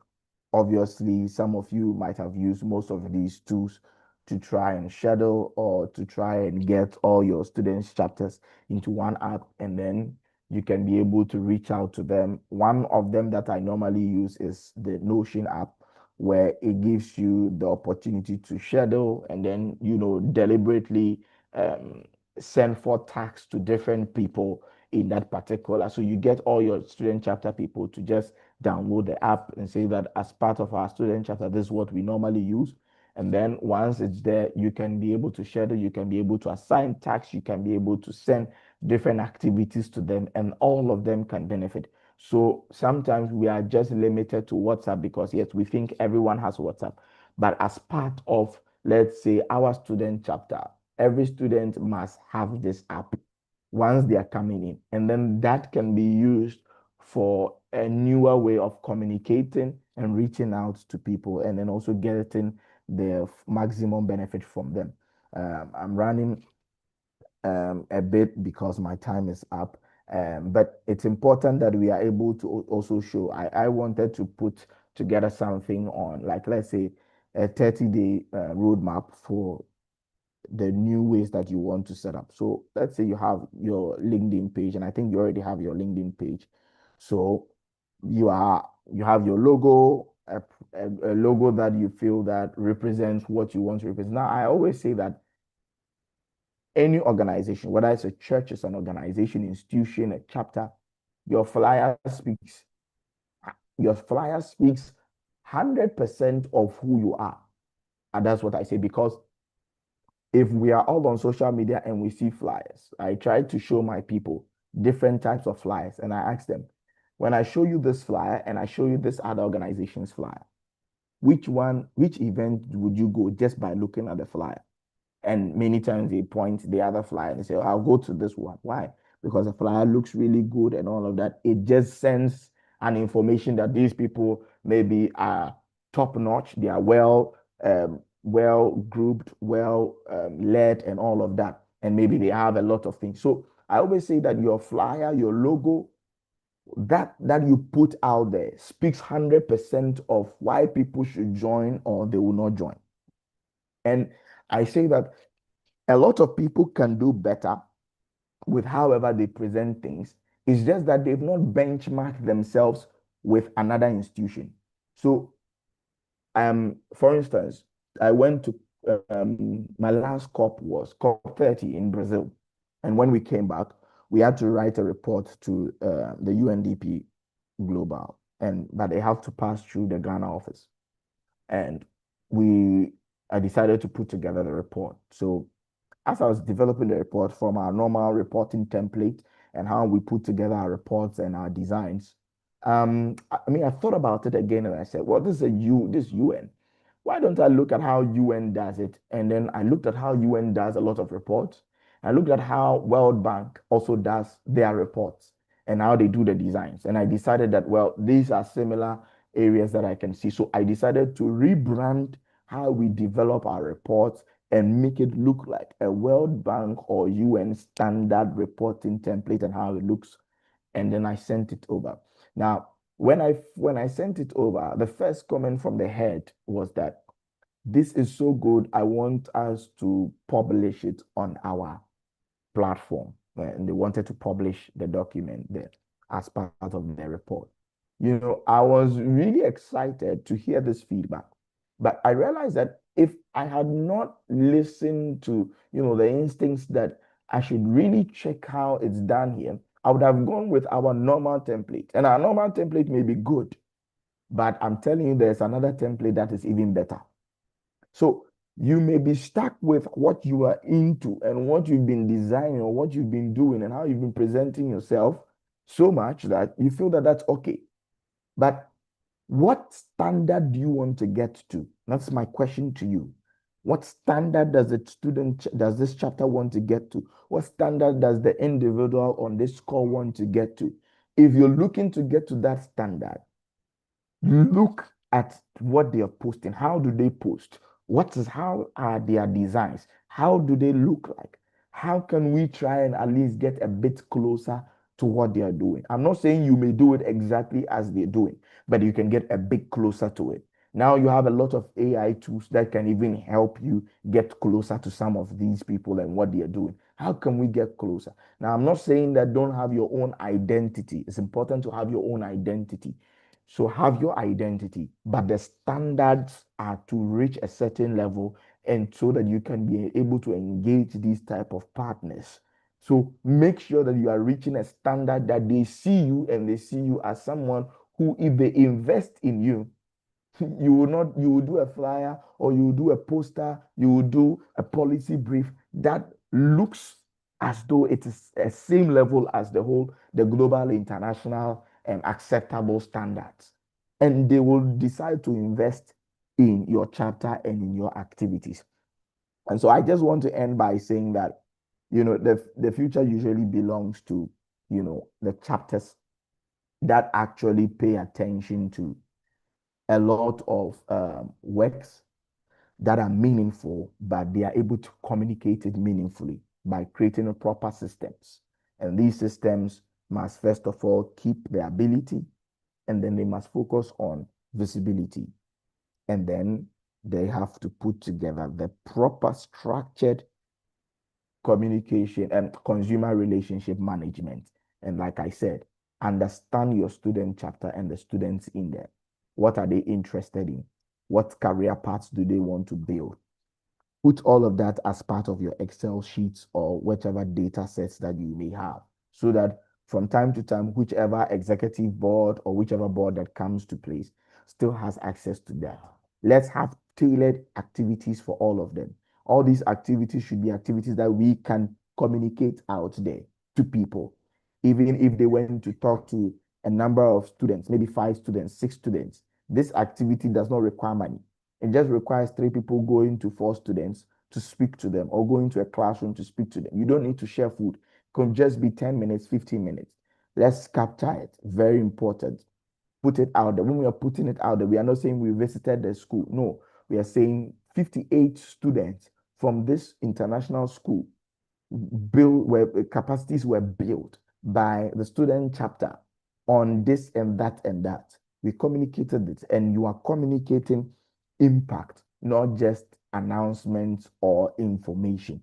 obviously, some of you might have used most of these tools to try and schedule or to try and get all your students' chapters into one app, and then you can be able to reach out to them. One of them that I normally use is the Notion app, where it gives you the opportunity to schedule and then, deliberately um, send for tasks to different people in that particular. So you get all your student chapter people to just download the app and say that as part of our student chapter, this is what we normally use. And then once it's there, you can be able to schedule, you can be able to assign tasks, you can be able to send different activities to them, and all of them can benefit. So sometimes we are just limited to WhatsApp because, yes, we think everyone has WhatsApp. But as part of, let's say, our student chapter, every student must have this app once they are coming in. And then that can be used for a newer way of communicating and reaching out to people and then also getting the maximum benefit from them. I'm running a bit because my time is up. But it's important that we are able to also show. I wanted to put together something on, like, let's say, a 30-day roadmap for the new ways that you want to set up. So let's say you have your LinkedIn page, and I think you already have your LinkedIn page. So you have your logo, a logo that you feel that represents what you want to represent. Now, I always say that any organization, whether it's a church, it's an organization, institution, a chapter, your flyer speaks. Your flyer speaks 100% of who you are. And that's what I say, because if we are all on social media and we see flyers, I try to show my people different types of flyers. And I ask them, when I show you this flyer and I show you this other organization's flyer, which event would you go just by looking at the flyer? And many times they point the other flyer and they say, "Oh, I'll go to this one." Why? Because the flyer looks really good and all of that. It just sends an information that these people maybe are top notch, they are well grouped, well led, and all of that. And maybe they have a lot of things. So I always say that your flyer, your logo, that you put out there speaks 100% of why people should join or they will not join. And I say that a lot of people can do better with however they present things. It's just that they've not benchmarked themselves with another institution. So, for instance, I went to my last COP was COP 30 in Brazil, and when we came back, we had to write a report to the UNDP Global, and but they have to pass through the Ghana office, and we I decided to put together the report. So as I was developing the report from our normal reporting template and how we put together our reports and our designs, I mean, I thought about it again and I said, well, this UN. Why don't I look at how UN does it? And then I looked at how UN does a lot of reports. I looked at how World Bank also does their reports and how they do the designs. And I decided that, well, these are similar areas that I can see. So I decided to rebrand how we develop our reports and make it look like a World Bank or UN standard reporting template and how it looks. And then I sent it over. Now, when I sent it over, the first comment from the head was that this is so good. I want us to publish it on our platform. And they wanted to publish the document there as part of their report. I was really excited to hear this feedback, but I realized that if I had not listened to, the instincts that I should really check how it's done here, I would have gone with our normal template. And our normal template may be good, but I'm telling you, there's another template that is even better. So you may be stuck with what you are into and what you've been designing or what you've been doing and how you've been presenting yourself so much that you feel that that's okay. But what standard do you want to get to? That's my question to you. What standard does this chapter want to get to? What standard does the individual on this call want to get to? If you're looking to get to that standard, look at what they are posting. How do they post? How are their designs? How do they look like? How can we try and at least get a bit closer to what they are doing? I'm not saying you may do it exactly as they're doing, but you can get a bit closer to it. Now you have a lot of AI tools that can even help you get closer to some of these people and what they are doing. How can we get closer? Now, I'm not saying that don't have your own identity. It's important to have your own identity. So have your identity, but the standards are to reach a certain level and so that you can be able to engage these type of partners. So make sure that you are reaching a standard that they see you and they see you as someone who, if they invest in you, you will do a flyer or you will do a poster, you will do a policy brief that looks as though it is a same level as the global international and acceptable standards. And they will decide to invest in your chapter and in your activities. And so I just want to end by saying that, the future usually belongs to, the chapters that actually pay attention to a lot of works that are meaningful, but they are able to communicate it meaningfully by creating a proper systems. And these systems must first of all keep the ability, and then they must focus on visibility. And then they have to put together the proper structured communication and consumer relationship management. And like I said, understand your student chapter and the students in there. What are they interested in? What career paths do they want to build? Put all of that as part of your Excel sheets or whichever data sets that you may have, so that from time to time, whichever executive board or whichever board that comes to place still has access to that. Let's have tailored activities for all of them. All these activities should be activities that we can communicate out there to people. Even if they went to talk to a number of students, maybe 5 students, 6 students, this activity does not require money. It just requires 3 people going to 4 students to speak to them or going to a classroom to speak to them. You don't need to share food. It could just be 10 minutes, 15 minutes. Let's capture it. Very important. Put it out there. When we are putting it out there, we are not saying we visited the school. No, we are saying 58 students from this international school build where capacities were built by the student chapter on this and that and that. We communicated it, and you are communicating impact, not just announcements or information.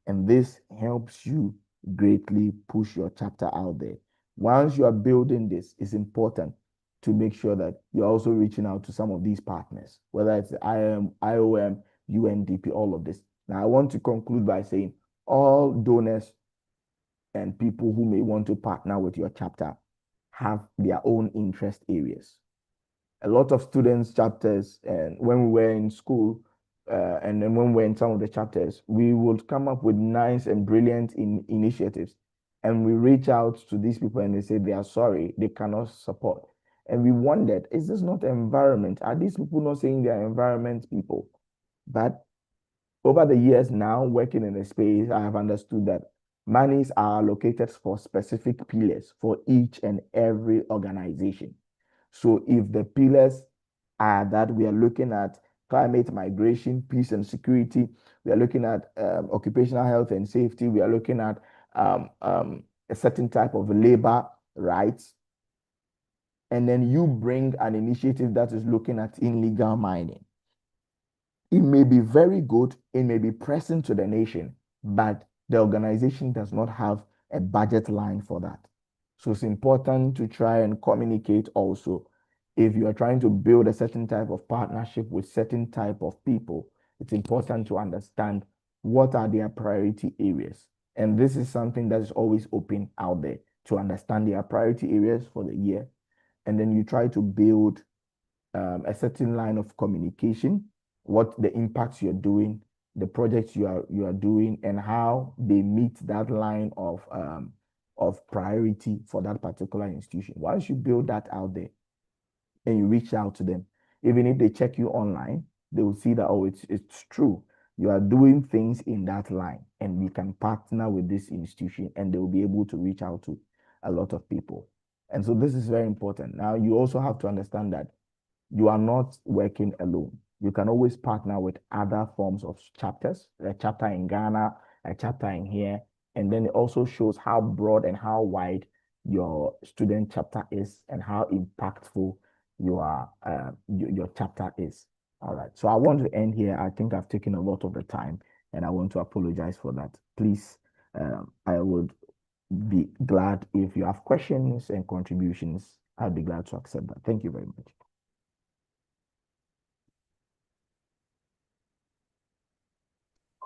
And this helps you greatly push your chapter out there. Once you are building this, it's important to make sure that you're also reaching out to some of these partners, whether it's IM, IOM, UNDP, all of this. Now, I want to conclude by saying all donors and people who may want to partner with your chapter have their own interest areas. A lot of students' chapters, and when we were in school, and then when we were in some of the chapters, we would come up with nice and brilliant initiatives. And we reach out to these people and they say they are sorry, they cannot support. And we wondered, is this not environment? Are these people not saying they are environment people? But over the years now, working in the space, I have understood that monies are allocated for specific pillars for each and every organization. So if the pillars are that we are looking at climate migration, peace and security, we are looking at occupational health and safety, we are looking at a certain type of labor rights, and then you bring an initiative that is looking at illegal mining. It may be very good, it may be pressing to the nation, but the organization does not have a budget line for that. So it's important to try and communicate also. If you are trying to build a certain type of partnership with certain type of people, it's important to understand what are their priority areas. And this is something that is always open out there, to understand their priority areas for the year. And then you try to build a certain line of communication, what the impacts you're doing, the projects you are doing, and how they meet that line of priority for that particular institution. Once you build that out there and you reach out to them, even if they check you online, they will see that, oh, it's true. You are doing things in that line, and we can partner with this institution, and they will be able to reach out to a lot of people. And so this is very important. Now, you also have to understand that you are not working alone. You can always partner with other forms of chapters, a chapter in Ghana, a chapter in here. And then it also shows how broad and how wide your student chapter is and how impactful your chapter is. All right. So I want to end here. I think I've taken a lot of the time and I want to apologize for that. Please, I would be glad if you have questions and contributions. I'd be glad to accept that. Thank you very much.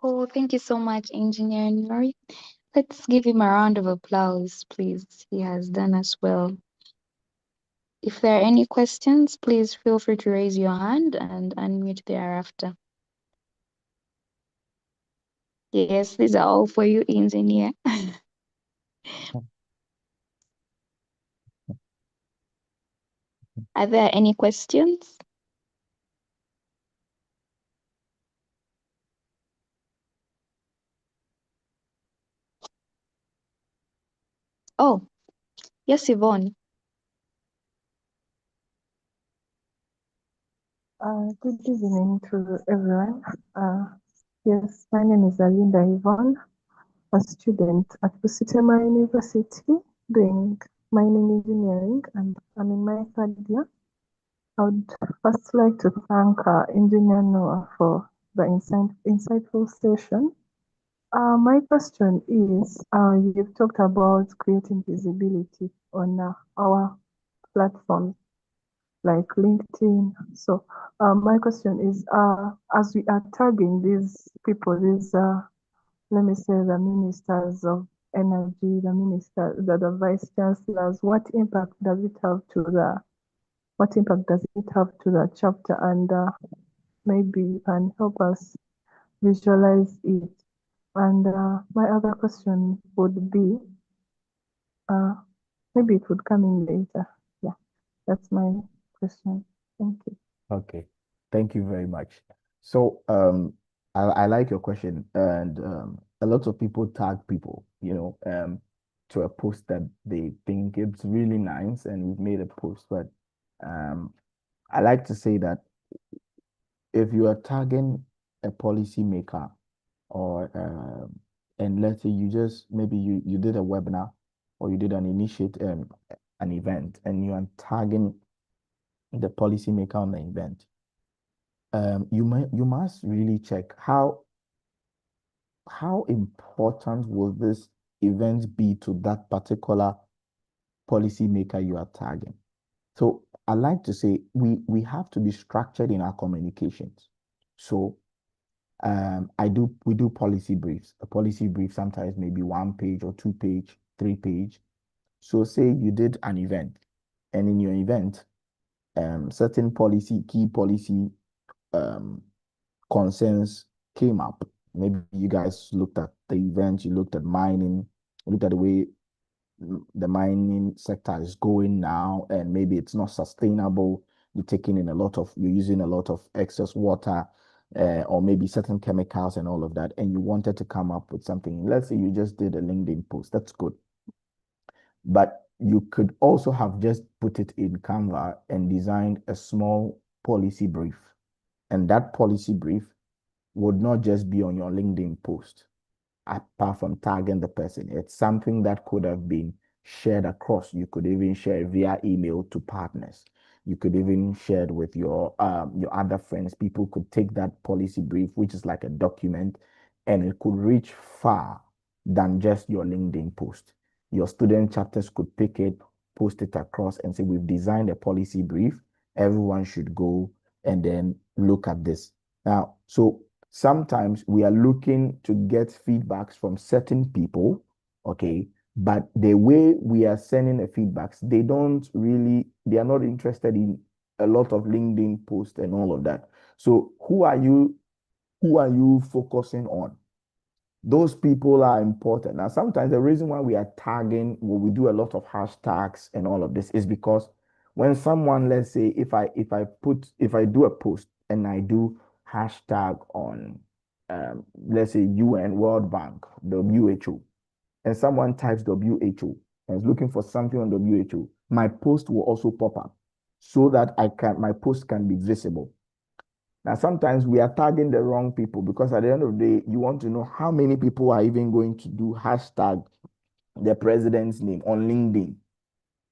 Oh, thank you so much, Engineer Nori. Let's give him a round of applause, please. He has done us well. If there are any questions, please feel free to raise your hand and unmute thereafter. Yes, these are all for you, Engineer. Are there any questions? Oh, yes, Yvonne. Good evening to everyone. Yes, my name is Alinda Yvonne, a student at Busitema University doing mining engineering, and I'm in my third year. I would first like to thank Engineer Noah for the insightful session. My question is, you've talked about creating visibility on our platforms like LinkedIn. So, my question is, as we are tagging these people, these let me say the ministers of energy, the minister, the vice chancellors, what impact does it have to the chapter? And maybe you can help us visualize it. And my other question would be, uh, maybe it would come in later. Yeah, that's my question. Thank you. Okay, thank you very much. So, I like your question, and a lot of people tag people, to a post that they think it's really nice, and we've made a post. But um, I like to say that if you are tagging a policy maker, or and let's say you just maybe you did a webinar, or you did an event, and you are tagging the policy maker on the event, you must really check how important will this event be to that particular policymaker you are tagging. So I like to say we have to be structured in our communications. So we do policy briefs. A policy brief sometimes maybe 1 page or 2 page, 3 page. So say you did an event, and in your event, certain key policy um, concerns came up. Maybe you guys looked at the event, you looked at mining, looked at the way the mining sector is going now, and maybe it's not sustainable. You're using a lot of excess water, or maybe certain chemicals and all of that, and you wanted to come up with something. Let's say you just did a LinkedIn post, that's good. But you could also have just put it in Canva and designed a small policy brief. And that policy brief would not just be on your LinkedIn post, apart from tagging the person. It's something that could have been shared across. You could even share via email to partners. You could even share it with your other friends. People could take that policy brief, which is like a document, and it could reach far than just your LinkedIn post. Your student chapters could pick it, post it across, and say, we've designed a policy brief. Everyone should go and then look at this. Now, so sometimes we are looking to get feedbacks from certain people, okay, but the way we are sending the feedbacks, they are not interested in a lot of LinkedIn posts and all of that. So who are you focusing on? Those people are important. Now, sometimes the reason why we are tagging, well, we do a lot of hashtags and all of this, is because when someone, let's say, if I do a post and I do hashtag on, let's say, UN, World Bank, WHO, and someone types WHO and is looking for something on WHO, my post will also pop up, so that my post can be visible. Now, sometimes we are tagging the wrong people, because at the end of the day, you want to know how many people are even going to do hashtag the president's name on LinkedIn.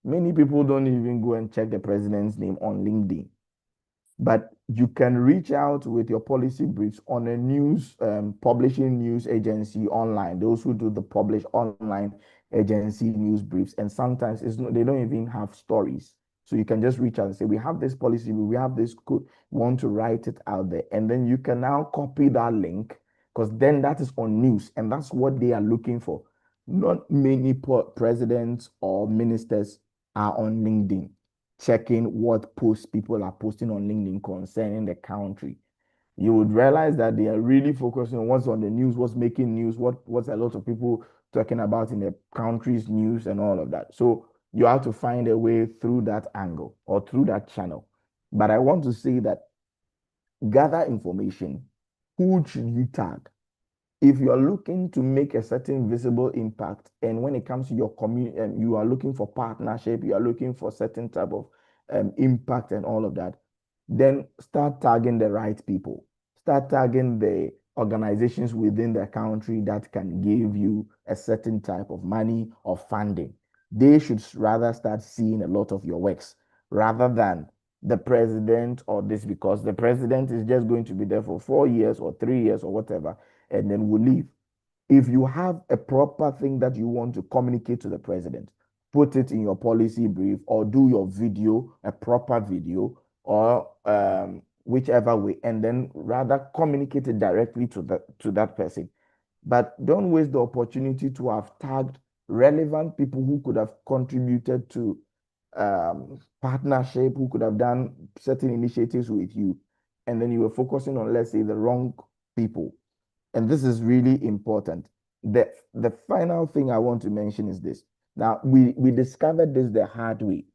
Many people don't even go and check the president's name on LinkedIn. But you can reach out with your policy briefs on a publishing news agency online, those who do the publish online agency news briefs. And sometimes they don't even have stories. So you can just reach out and say, we have this policy, we have this code, we want to write it out there. And then you can now copy that link, because then that is on news, and that's what they are looking for. Not many presidents or ministers are on LinkedIn checking what posts people are posting on LinkedIn concerning the country. You would realize that they are really focusing on what's on the news, what's making news, what's a lot of people talking about in the country's news and all of that. So you have to find a way through that angle or through that channel. But I want to say that gather information. Who should you tag? If you are looking to make a certain visible impact, and when it comes to your community, and you are looking for partnership, you are looking for certain type of impact and all of that, then start tagging the right people. Start tagging the organizations within the country that can give you a certain type of money or funding. They should rather start seeing a lot of your works, rather than the president or this, because the president is just going to be there for 4 years or 3 years or whatever, and then will leave. If you have a proper thing that you want to communicate to the president, put it in your policy brief or do your video, a proper video, or whichever way, and then rather communicate it directly to that person. But don't waste the opportunity to have tagged relevant people who could have contributed to partnership, who could have done certain initiatives with you, and then you were focusing on, let's say, the wrong people. And this is really important. The final thing I want to mention is this. Now, we discovered this the hard way.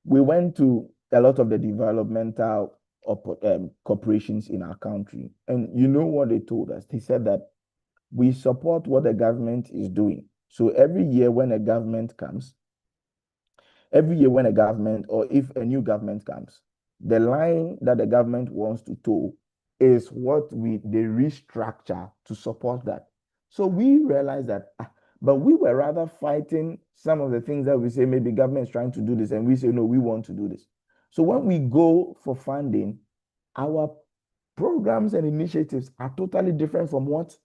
We went to a lot of the developmental corporations in our country, and you know what they told us? They said that we support what the government is doing. So every year when a government comes, or if a new government comes, the line that the government wants to toe is what they restructure to support that. So we realized that, but we were rather fighting some of the things that we say maybe government is trying to do this, and we say no, we want to do this. So when we go for funding, our programs and initiatives are totally different from what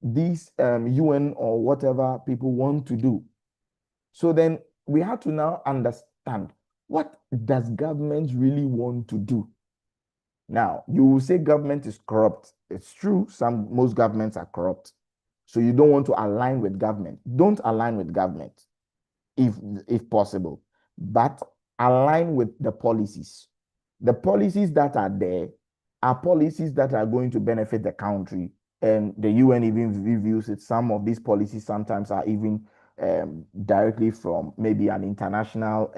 these UN or whatever people want to do. So then we have to now understand, what does government really want to do? Now, you will say government is corrupt. It's true, most governments are corrupt. So you don't want to align with government. Don't align with government if possible, but align with the policies. The policies that are there are policies that are going to benefit the country, and the UN even reviews it. Some of these policies sometimes are even directly from maybe an international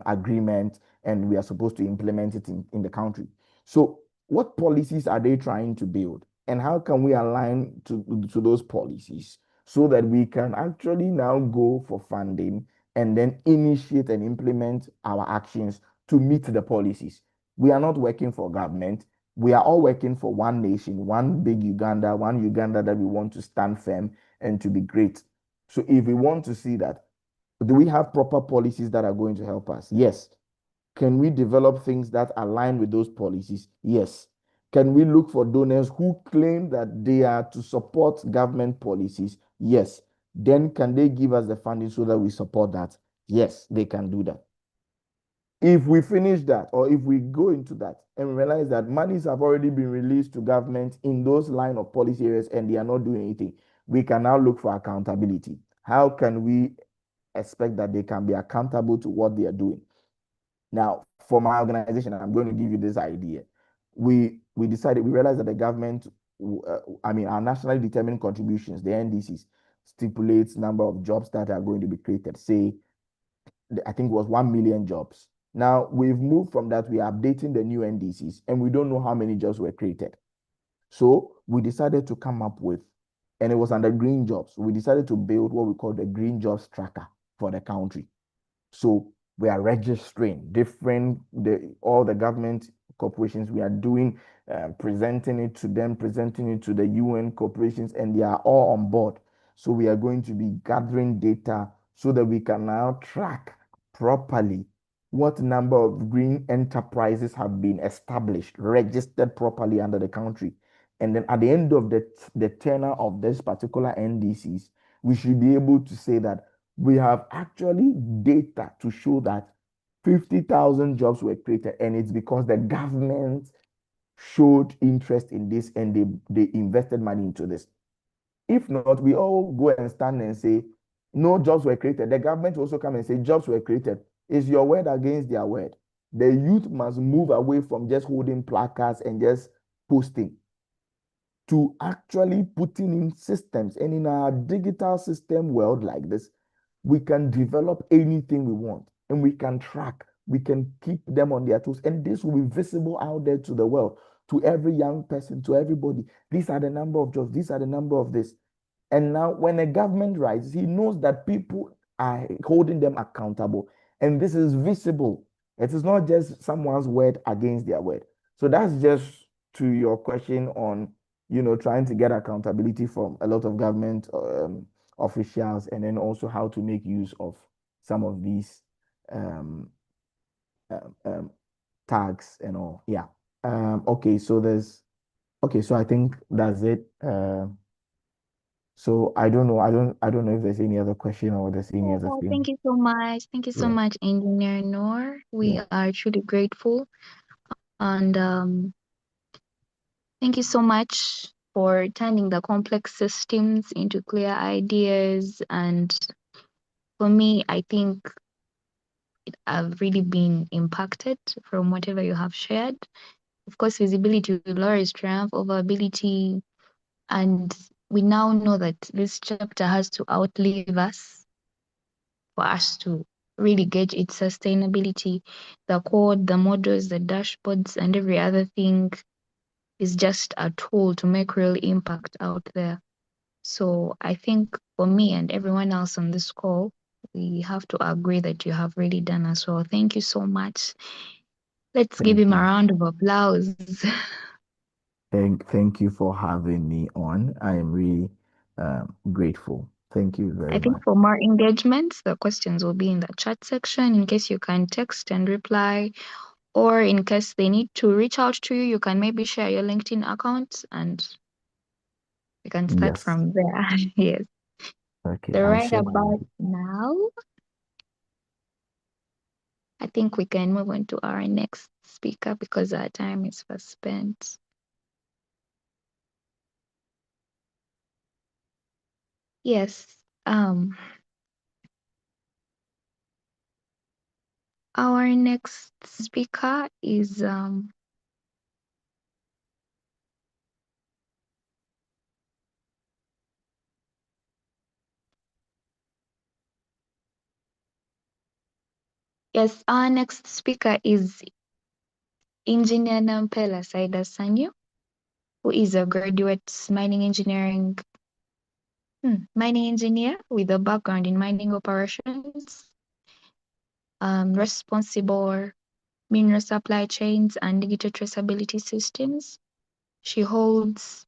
agreement, and we are supposed to implement it in the country. So what policies are they trying to build, and how can we align to those policies so that we can actually now go for funding and then initiate and implement our actions to meet the policies? We are not working for government. We are all working for one nation, one big Uganda, one Uganda that we want to stand firm and to be great. So if we want to see that, do we have proper policies that are going to help us? Yes. Can we develop things that align with those policies? Yes. Can we look for donors who claim that they are to support government policies? Yes. Then can they give us the funding so that we support that? Yes, they can do that. If we finish that, or if we go into that and realize that monies have already been released to government in those line of policy areas and they are not doing anything, we can now look for accountability. How can we expect that they can be accountable to what they are doing? Now, for my organization, I'm going to give you this idea. We realized that the government, our nationally determined contributions, the NDCs, stipulates number of jobs that are going to be created. Say, I think it was 1 million jobs. Now we've moved from that. We are updating the new NDCs, and we don't know how many jobs were created. So we decided to come up with, and it was under green jobs. We decided to build what we call the green jobs tracker for the country. So we are registering all the government corporations. We are doing, presenting it to them, presenting it to the UN corporations, and they are all on board. So we are going to be gathering data so that we can now track properly what number of green enterprises have been established, registered properly under the country. And then at the end of the tenure of this particular NDCs, we should be able to say that we have actually data to show that 50,000 jobs were created, and it's because the government showed interest in this and they invested money into this. If not, we all go and stand and say no jobs were created. The government will also come and say jobs were created. Is your word against their word? The youth must move away from just holding placards and just posting to actually putting in systems. And in our digital system world like this, we can develop anything we want, and we can track, we can keep them on their toes, and this will be visible out there to the world, to every young person, to everybody. These are the number of jobs, these are the number of this. And now when a government rises, he knows that people are holding them accountable, and this is visible. It is not just someone's word against their word. So that's just to your question on, trying to get accountability from a lot of government officials, and then also how to make use of some of these um, tags and all. Yeah. Okay. So I think that's it. So I don't know. I don't know if there's any other question or there's any other Oh, thing. thank you so much. Thank you so Yeah. much, Engineer Noor. We Yeah. are truly grateful. And thank you so much for turning the complex systems into clear ideas. And for me, I think I've really been impacted from whatever you have shared. Of course, visibility will always triumph over ability. And we now know that this chapter has to outlive us for us to really gauge its sustainability. The code, the models, the dashboards, and every other thing is just a tool to make real impact out there. So I think for me and everyone else on this call, we have to agree that you have really done as well. Thank you so much. Let's give Thank him a you. round of applause. Thank you for having me on. I am really grateful. Thank you I very think much. for more engagements, the questions will be in the chat section in case you can text and reply, or in case they need to reach out to you, you can maybe share your LinkedIn account and we can start Yes. from there. Yes. Okay. So I'll right share my about link. now, I think we can move on to our next speaker because our time is fast spent. Yes. Our next speaker is our next speaker is Engineer Nampela Saida Sanyu, who is a graduate mining engineer with a background in mining operations, responsible mineral supply chains and digital traceability systems. She holds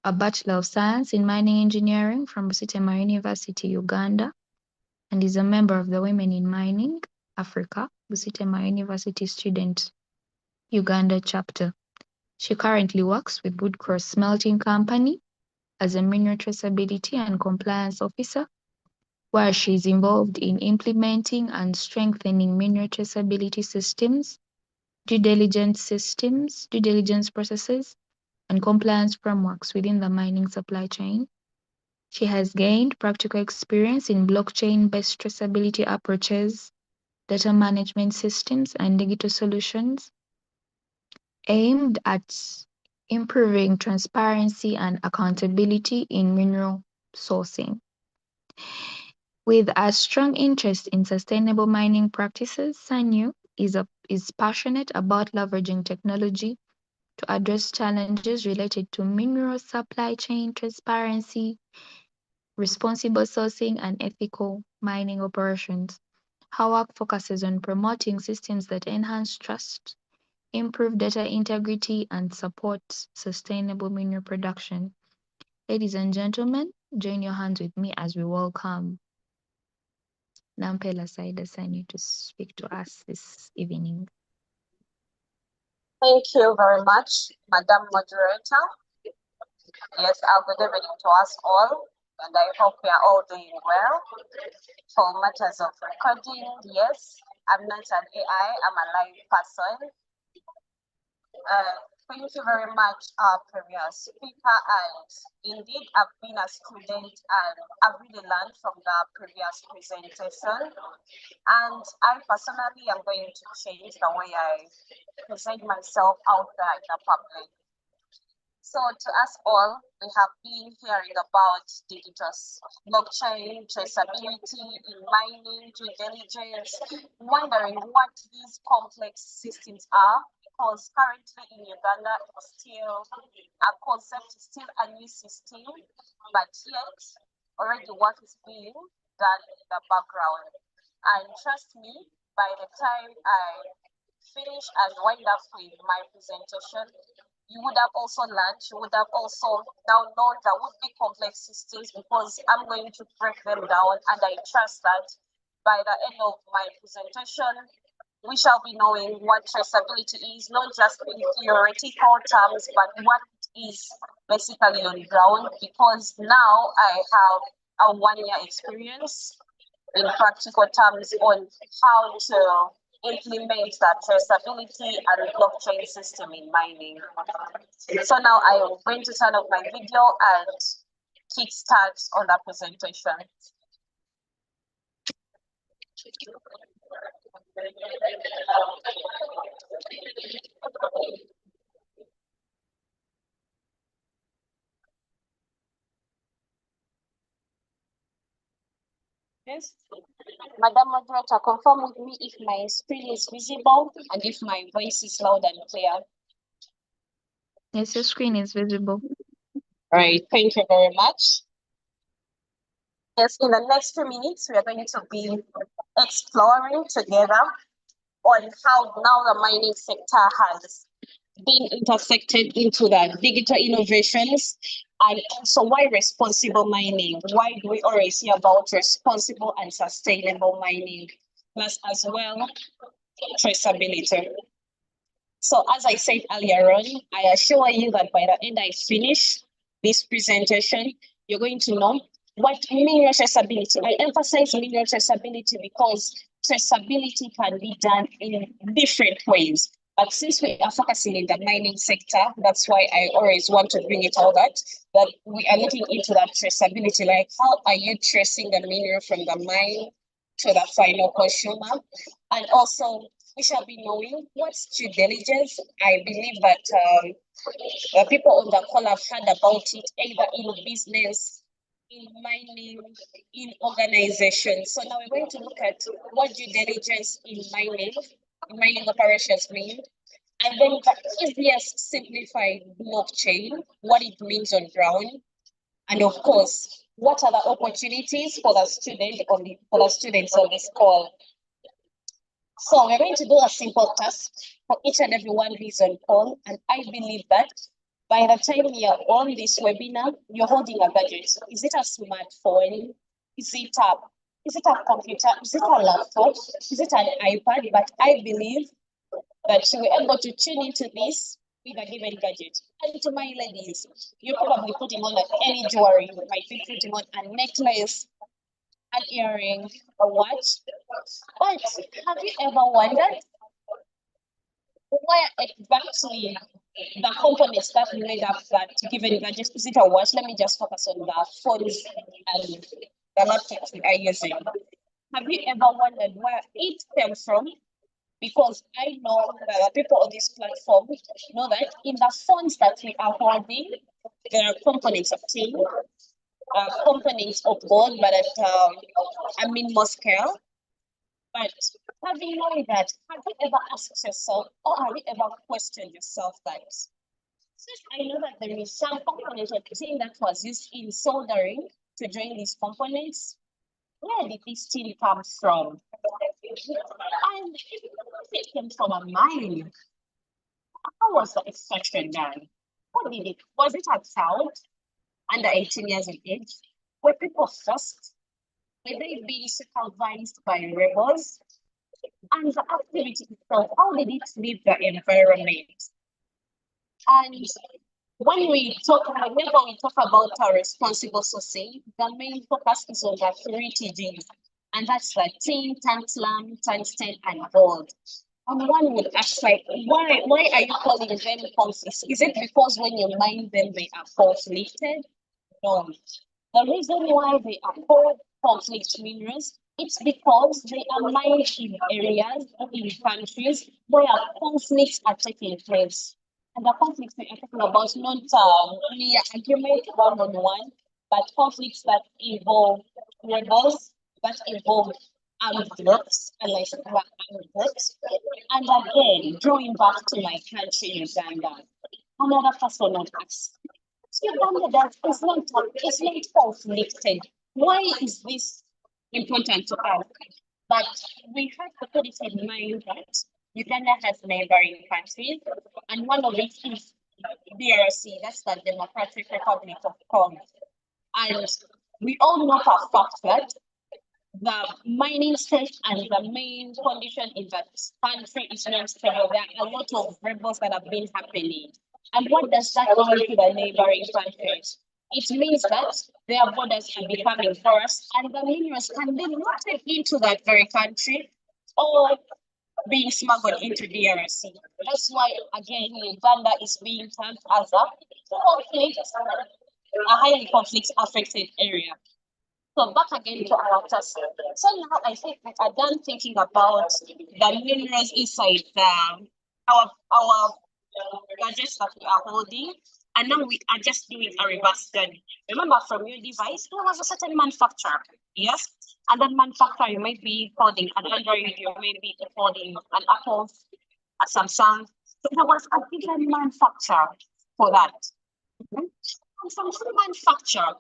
a Bachelor of Science in Mining Engineering from Busitema University, Uganda, and is a member of the Women in Mining Africa, Busitema University Student Uganda chapter. She currently works with Woodcross Smelting Company as a mineral traceability and compliance officer, where she is involved in implementing and strengthening mineral traceability systems, due diligence processes, and compliance frameworks within the mining supply chain. She has gained practical experience in blockchain-based traceability approaches, data management systems, and digital solutions aimed at improving transparency and accountability in mineral sourcing. With a strong interest in sustainable mining practices, Sanyu is passionate about leveraging technology to address challenges related to mineral supply chain transparency, responsible sourcing, and ethical mining operations. Her work focuses on promoting systems that enhance trust, improve data integrity, and support sustainable mineral production. Ladies and gentlemen, join your hands with me as we welcome Nampela Saida Sanyu to speak to us this evening. Thank you very much, Madam Moderator. Yes, good evening to us all, and I hope we are all doing well. For matters of recording, yes, I'm not an AI, I'm a live person. Thank you very much, our previous speaker, and indeed, I've been a student and I've really learned from the previous presentation. And I personally am going to change the way I present myself out there in the public. So to us all, we have been hearing about digital blockchain, traceability in mining, due diligence, wondering what these complex systems are, because currently in Uganda, it's still a concept, is still a new system, but yet already work is being done in the background. And trust me, by the time I finish and wind up with my presentation, you would have also learned, you would have also now known there would be complex systems because I'm going to break them down, and I trust that by the end of my presentation, we shall be knowing what traceability is, not just in theoretical terms, but what it is basically on ground, because now I have a 1 year experience in practical terms on how to implement that traceability and blockchain system in mining. So now I am going to turn off my video and kickstart on that presentation. Yes. Madam Moderator, confirm with me if my screen is visible and if my voice is loud and clear. Yes, your screen is visible. All right, thank you very much. Yes, in the next 2 minutes, we are going to be exploring together on how now the mining sector has been intersected into the digital innovations, and also why responsible mining. Why do we always hear about responsible and sustainable mining? Plus, as well, traceability. So, as I said earlier on, I assure you that by the end I finish this presentation, you're going to know what mineral traceability. I emphasize mineral traceability because traceability can be done in different ways. But since we are focusing in the mining sector, that's why I always want to bring it out that we are looking into that traceability, like how are you tracing the mineral from the mine to the final consumer? And also, we shall be knowing what's due diligence. I believe that people on the call have heard about it, either in business, in mining, in organizations. So now we're going to look at what due diligence in mining operations mean, and then the easiest simplified blockchain, what it means on ground, and of course, what are the opportunities for the students on this call. So we're going to do a simple task for each and every one who is on call, and I believe that by the time you're on this webinar, you're holding a gadget. Is it a smartphone? Is it a computer? Is it a laptop? Is it an iPad? But I believe that you were able to tune into this with a given gadget. And to my ladies, you're probably putting on any jewelry. You might be putting on a necklace, an earring, a watch. But have you ever wondered where exactly the components that made up that given gadget? Is it a watch? Let me just focus on the phones and the laptops we are using. Have you ever wondered where it came from? Because I know that the people on this platform know that in the phones that we are holding, there are components of tin, components of gold, but at a minimal scale. But having known that, have you ever asked yourself, or have you ever questioned yourself that, since I know that there is some component of tin that was used in soldering to join these components, where did this tin come from? And if it came from a mine, how was the extraction done? Who did it? Was it a child under 18 years of age? Were people forced? Were they being supervised by rebels? And the activity itself, how did it leave the environment? And whenever we talk about our responsible sourcing, the main focus is on the 3TGs, and that's the tin, tantalum, tungsten, and gold. And one would ask, like, why are you calling them conflicts? Is it because when you mine them, they are conflicted? No. The reason why they are called conflict minerals, it's because they are mined in areas, in countries where conflicts are taking place. And the conflicts we are talking about, not mere argument one-on-one, but conflicts that involve rebels, that involve armed groups, allied armed groups. And again, drawing back to my country, Uganda, another person would ask, Uganda is not conflicted. Why is this important to us? But we have to put it in mind that Uganda has neighboring countries, and one of it is DRC, that's the Democratic Republic of Congo. And we all know for a fact that the mining state and the main condition in that country is not stable. There are a lot of rebels that have been happening. And what does that mean to the neighboring countries? It means that their borders are becoming porous and the minerals can be routed into that very country or being smuggled into DRC. That's why, again, Uganda is being tagged as a highly conflict affected area. So back again to our task. So now I think we are done thinking about the minerals inside our gadgets that we are holding, and now we are just doing a reverse journey. Remember, from your device, there was a certain manufacturer, yes, and that manufacturer you might be holding an Android, you may be holding an Apple, a Samsung. So there was a given manufacturer for that. And from the manufacturer,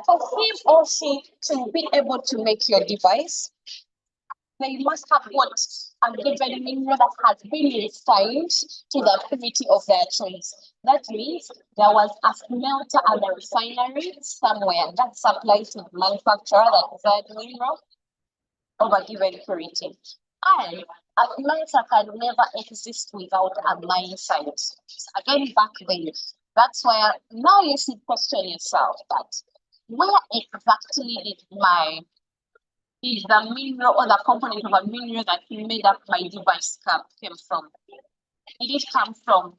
for him or she to be able to make your device, they must have what a given mineral that has been refined to the purity of their choice. That means there was a smelter and a refinery somewhere that supplies to the manufacturer that desired mineral of a given purity. And a smelter can never exist without a mine site. Again, back then, that's where now you should question yourself that where exactly did the mineral or the component of a mineral that made up my device came from? Did it come from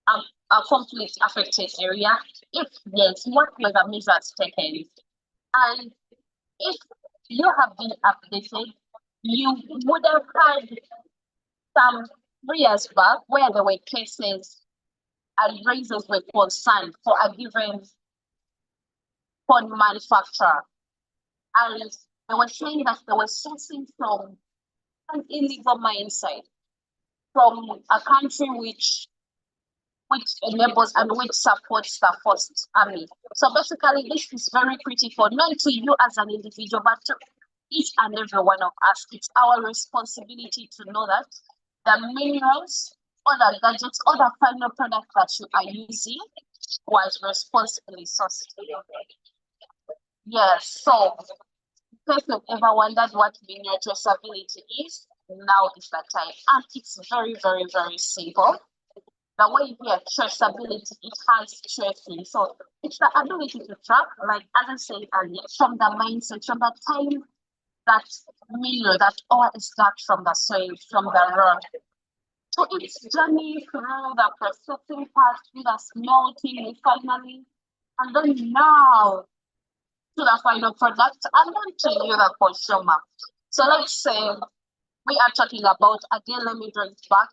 a conflict affected area? If yes, what were the measures taken? And if you have been updated, you would have had some 3 years back where there were cases and raisers were concerned for a given phone manufacturer. And they were saying that they were sourcing from an illegal mine site, from a country which enables and which supports the First Army. So basically, this is very critical, not to you as an individual, but to each and every one of us. It's our responsibility to know that the minerals or the gadgets or the final product that you are using was responsibly sourced. Yes, so if you've ever wondered what mineral traceability is, now is the time. And it's very, very, very simple. The way you hear traceability, it has tracing. So it's the ability to track, like as I said earlier, from the mindset, from the time that mineral, that ore is dug from the soil, from the rock. So it's journey through the processing part, through the smelting, refinery, and then now to the final product, and then to you, the consumer. So let's say we are talking about, again, let me draw it back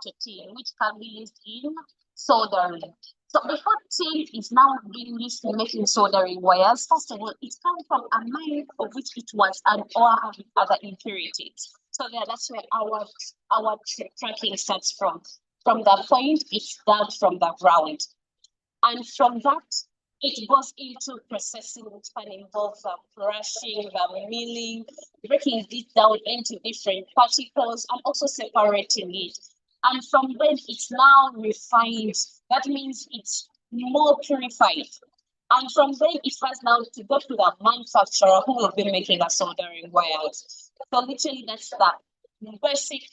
to tin, which can be used in soldering. So before tin is now being used in making soldering wires, first of all, it comes from a mine of which it was an ore having other impurities. So that's where our tracking starts from. From the point it's dug from the ground. And from that, it goes into processing, which can involve the crushing, the milling, breaking it down into different particles, and also separating it. And from then, it's now refined. That means it's more purified. And from then, it has now to go to the manufacturer who will be making the soldering wires. So literally, that's the basic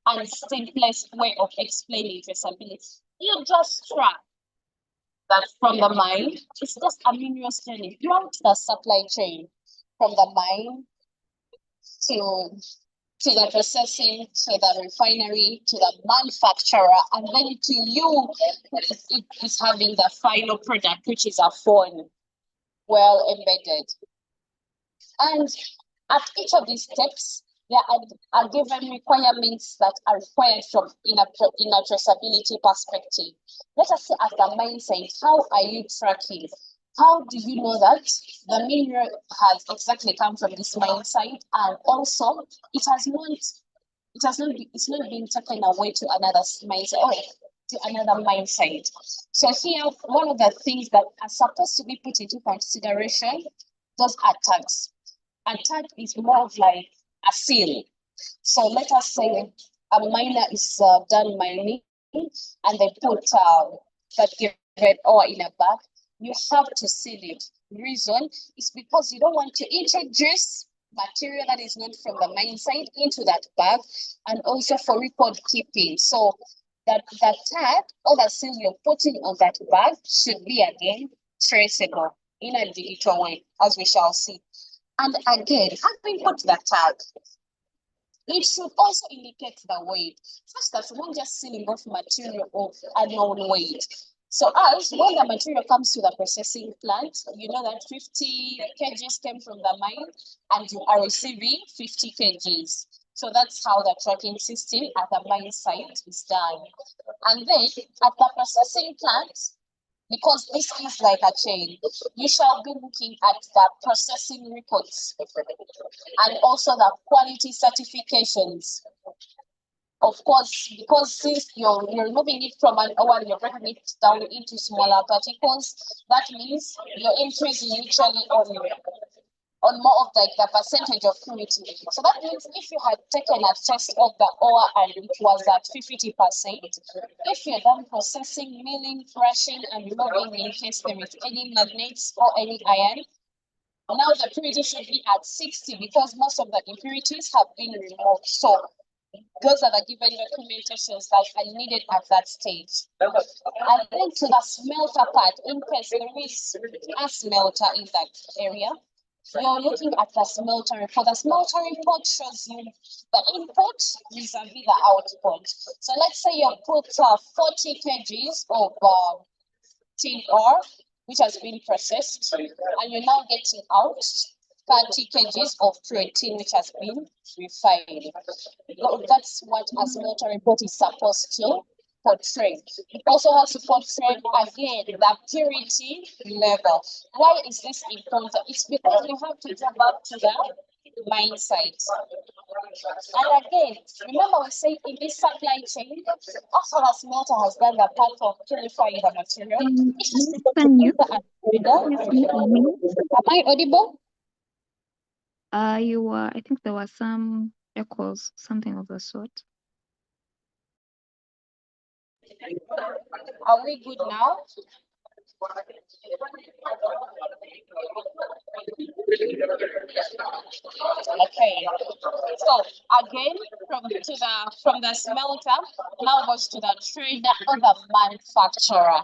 and simplest way of explaining traceability. You just track that from the mine, it's just a minerals journey throughout the supply chain, from the mine to the processing, to the refinery, to the manufacturer, and then to you, it is having the final product, which is a phone, well embedded. And at each of these steps, there are given requirements that are required from in a traceability perspective. Let us say at the mindset, how are you tracking? How do you know that the mineral has exactly come from this mine site, and also it's not being taken away to another mine site or to another mine site. So here, one of the things that are supposed to be put into consideration, those are tags. A tag is more of like a seal. So let us say a miner is done mining and they put that given ore in a bag. You have to seal it. Reason is because you don't want to introduce material that is not from the mine site into that bag, and also for record keeping. So that tag or the seal you're putting on that bag should be again traceable in a digital way, as we shall see. And again, having put the tag, it should also indicate the weight, such that we won't just sealing off material of unknown weight. So as when the material comes to the processing plant, you know that 50 kgs came from the mine and you are receiving 50 kgs. So that's how the tracking system at the mine site is done. And then at the processing plant, because this is like a chain, you shall be looking at the processing records and also the quality certifications. Of course, because since you're removing it from an ore and you're breaking it down into smaller particles, that means your entries usually on more of like the percentage of purity. So that means if you had taken a test of the ore and it was at 50%, if you're done processing, milling, crushing, and removing in case there is any magnets or any iron, now the purity should be at 60 because most of the impurities have been removed. So those are the given documentations that are needed at that stage. And then to the smelter part, in case there is a smelter in that area, you're looking at the smelter report. The smelter report shows you the input vis-a-vis the output. So let's say you put 40 kgs of tin ore, which has been processed, and you're now getting out 30 kgs of protein, which has been refined. That's what a smelter report is supposed to portray. It also has to portray again the purity level. Why is this important? It's because you have to go back to the mine site. And again, remember we say in this supply chain, after the smelter has done the part of purifying the material, it's just Can you? Am I audible? You were, I think there was some echoes, something of the sort. Are we good now? Okay. So again, from the smelter, now goes to the trader or the manufacturer.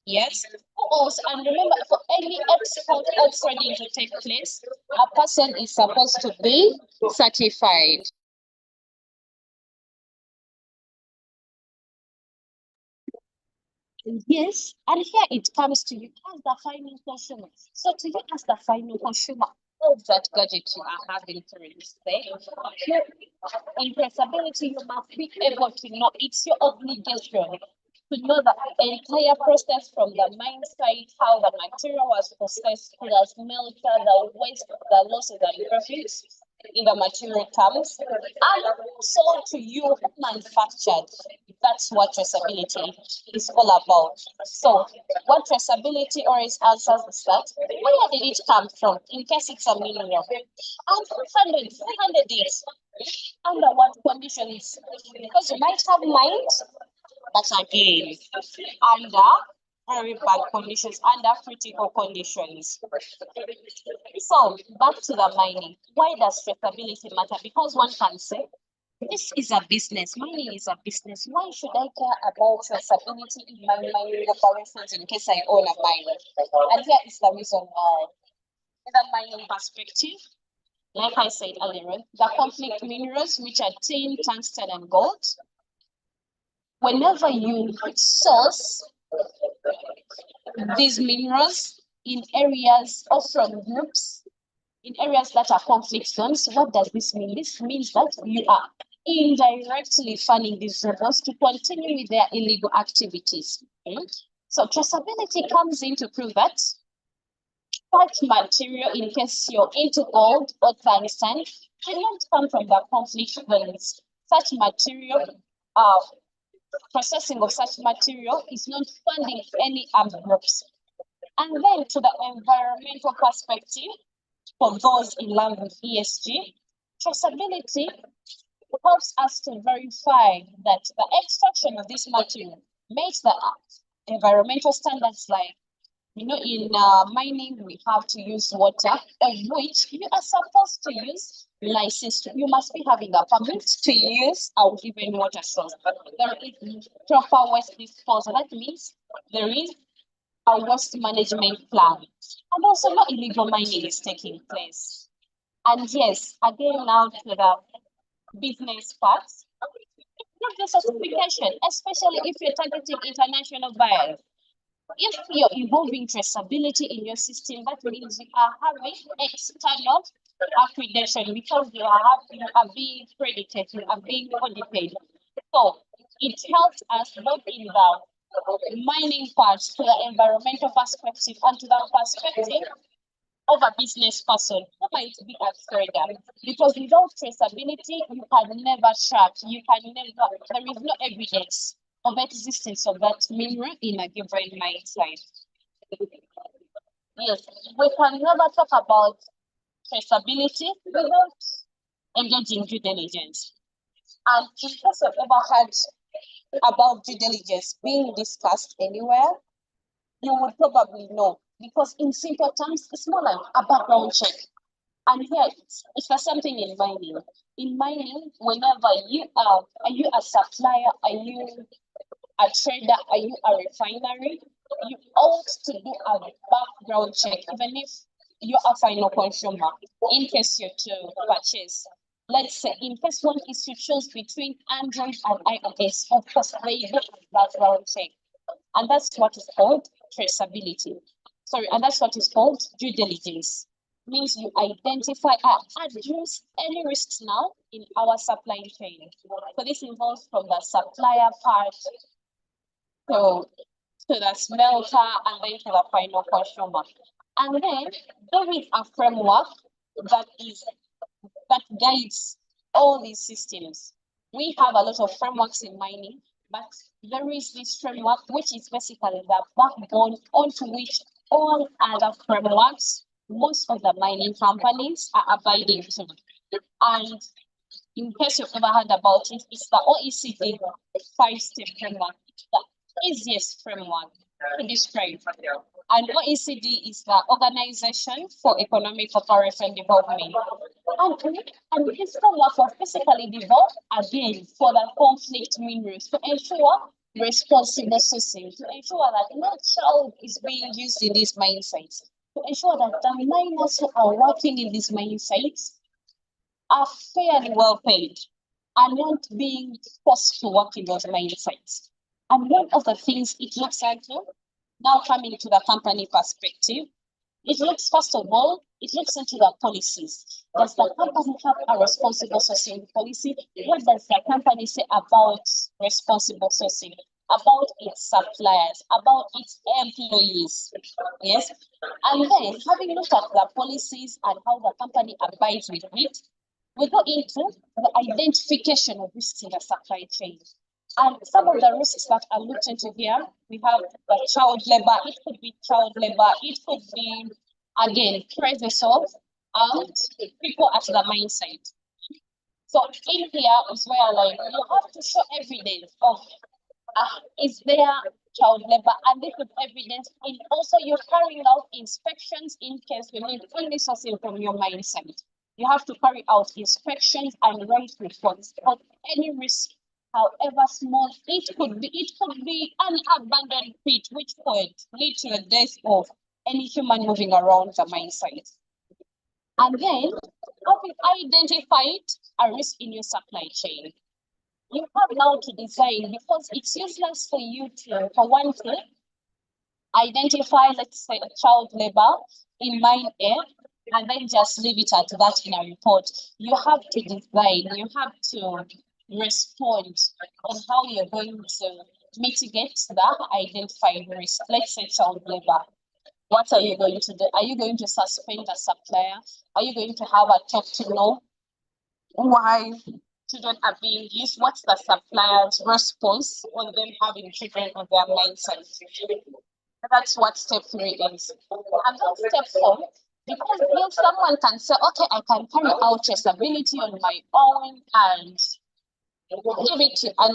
Yes. Also, and remember, for any export or trading to take place, a person is supposed to be certified. Yes, and here it comes to you as the final consumer. So to you as the final consumer of that gadget you are having through this day, in traceability, you must be able to know it's your obligation to know the entire process from the mine site, how the material was processed, the smelter, the waste, the losses and profits in the material terms, and sold to you who manufactured. That's what traceability is all about. So what traceability always answers is that where did it come from in case it's a mineral? And who handled it? Under what conditions? Because you might have mined, but again, under very bad conditions, under critical conditions. So back to the mining. Why does traceability matter? Because one can say, this is a business. Mining is a business. Why should I care about traceability in my mining operations in case I own a mine? And here is the reason why. In the mining perspective, like I said earlier, the conflict minerals, which are tin, tungsten, and gold, whenever you source these minerals in areas or from groups, in areas that are conflict zones, what does this mean? This means that you are indirectly funding these rebels to continue with their illegal activities. Okay? So traceability comes in to prove that such material, in case you're into gold or tungsten, cannot come from the conflict zones. Such material, processing of such material is not funding any armed groups. And then to the environmental perspective, for those in line with ESG, traceability helps us to verify that the extraction of this material makes the environmental standards like In mining, we have to use water, of which you are supposed to use licensed. You must be having a permit to use our given water source. There is proper waste disposal. That means there is a waste management plan. And also, no illegal mining is taking place. And yes, again, now to the business part, not the certification, especially if you're targeting international buyers. If you're involving traceability in your system, that means you are having external accreditation because you are being credited, you are being audited. So it helps us both in the mining part to the environmental perspective and to the perspective of a business person who might be a trader. Because without traceability, you can never track, there is no evidence of existence of that mineral in a given mine site. Yes, we can never talk about traceability without engaging due diligence. And in case you've ever heard about due diligence being discussed anywhere, you would probably know. Because in simple terms, it's more like a background check. And here it's the same thing in mining. In mining, whenever are you a supplier, are you a trader, are you a refinery, you ought to do a background check, even if you're a final consumer, in case you're to purchase. Let's say, in case one is to choose between Android and iOS, of course, they do a background check. And that's what is called traceability. Sorry, and that's what is called due diligence. Means you identify address any risks now in our supply chain. So this involves from the supplier part to the smelter and then to the final consumer. And then there is a framework that guides all these systems. We have a lot of frameworks in mining, but there is this framework which is basically the backbone onto which all other frameworks, most of the mining companies are abiding to. And in case you've ever heard about it, it's the OECD 5-step framework. It's the easiest framework to describe. And OECD is the Organization for Economic Cooperation and Development. And this framework was basically developed again for the conflict minerals to ensure responsible sourcing, to ensure that no child is being used in these mine sites, to ensure that the miners who are working in these mine sites are fairly well paid and not being forced to work in those mine sites. And one of the things it looks at now coming to the company perspective, it looks, first of all, it looks into the policies. Does the company have a responsible sourcing policy? What does the company say about responsible sourcing, about its suppliers, about its employees? Yes. And then, having looked at the policies and how the company abides with it, we go into the identification of risks in the supply chain. And some of the risks that are looked into here, we have the child labor. It could be child labor. It could be, again, presence of people at the mine site. So in here is where like you have to show evidence of is there child labor, and this is evidence. And also you're carrying out inspections in case you need only sourcing from your mine site. You have to carry out inspections and write reports on any risk, however small it could be an abandoned pit which could lead to the death of any human moving around the mine site. And then, having identified a risk in your supply chain, you have now to design, because it's useless for you to, for one to identify, let's say, child labor in mine A, and then just leave it at that in a report. You have to design, you have to respond on how you're going to mitigate the identified risk. Let's say child labor. What are you going to do? Are you going to suspend the supplier? Are you going to have a talk to know why children are being used? What's the supplier's response on them having children on their mine site? That's what step 3 is. And then step 4, because then someone can say, okay, I can carry out traceability on my own and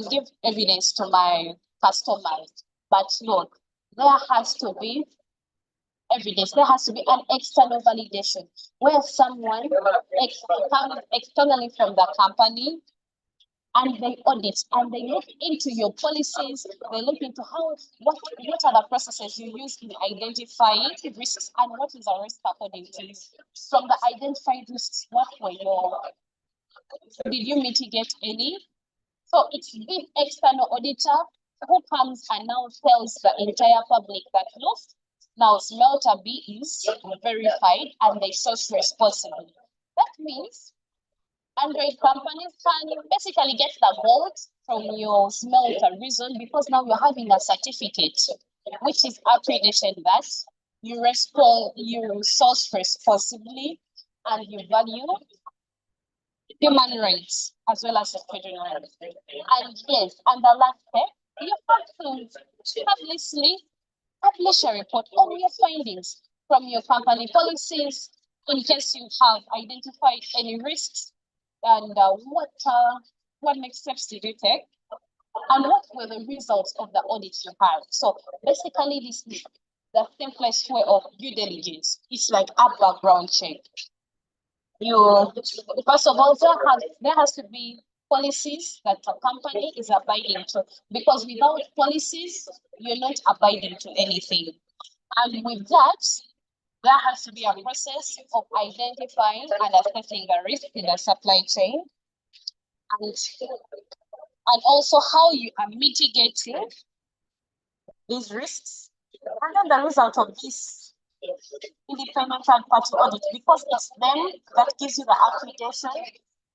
give evidence to my customers. But look, there has to be evidence. There has to be an external validation where someone comes externally from the company and they audit and they look into your policies, they look into what are the processes you use in identifying risks and what is a risk according to you. From the identified risks, did you mitigate any? So it's this external auditor who comes and now tells the entire public that look, now smelter B is verified and they source responsibly. That means Android companies can basically get the gold from your smelter reason because now you're having a certificate, which is accreditation that you source responsibly and you value human rights as well as the federal rights. And yes, and the last step, you have to publish a report on your findings from your company policies in case you have identified any risks and what next steps did you take and what were the results of the audit you had. So basically this is the simplest way of due diligence. It's like a background check. First of all, there has to be policies that a company is abiding to, because without policies, you're not abiding to anything. And with that, there has to be a process of identifying and assessing the risk in the supply chain, and also how you are mitigating these risks. And then the result of this independent third party audit, because it's them that gives you the accreditation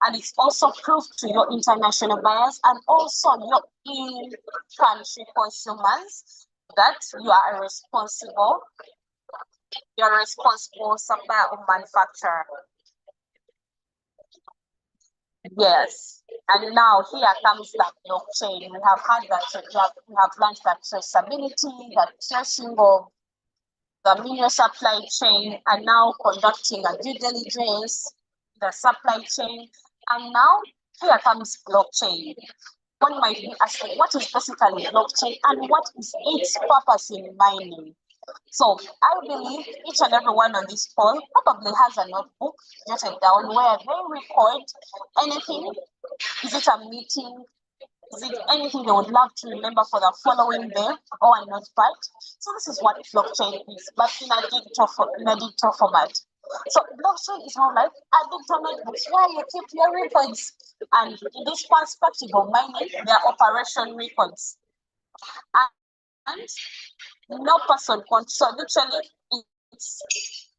and it's also proof to your international buyers and also your in-country consumers that you are a responsible supplier or manufacturer. Yes. And now here comes the blockchain. We have had that, we have learned that traceability, that tracing of the mineral supply chain, and now conducting a due diligence, the supply chain. And now here comes blockchain. One might be asking, what is basically blockchain and what is its purpose in mining? So I believe each and every one on this call probably has a notebook jotted down where they record anything. Is it a meeting? Is it anything they would love to remember for the following day or a notepad? So this is what blockchain is, but in a digital format. So blockchain is more like a digital notebook where you keep your records. And in this perspective of mining, there are operation records. And no person controls. So literally, it's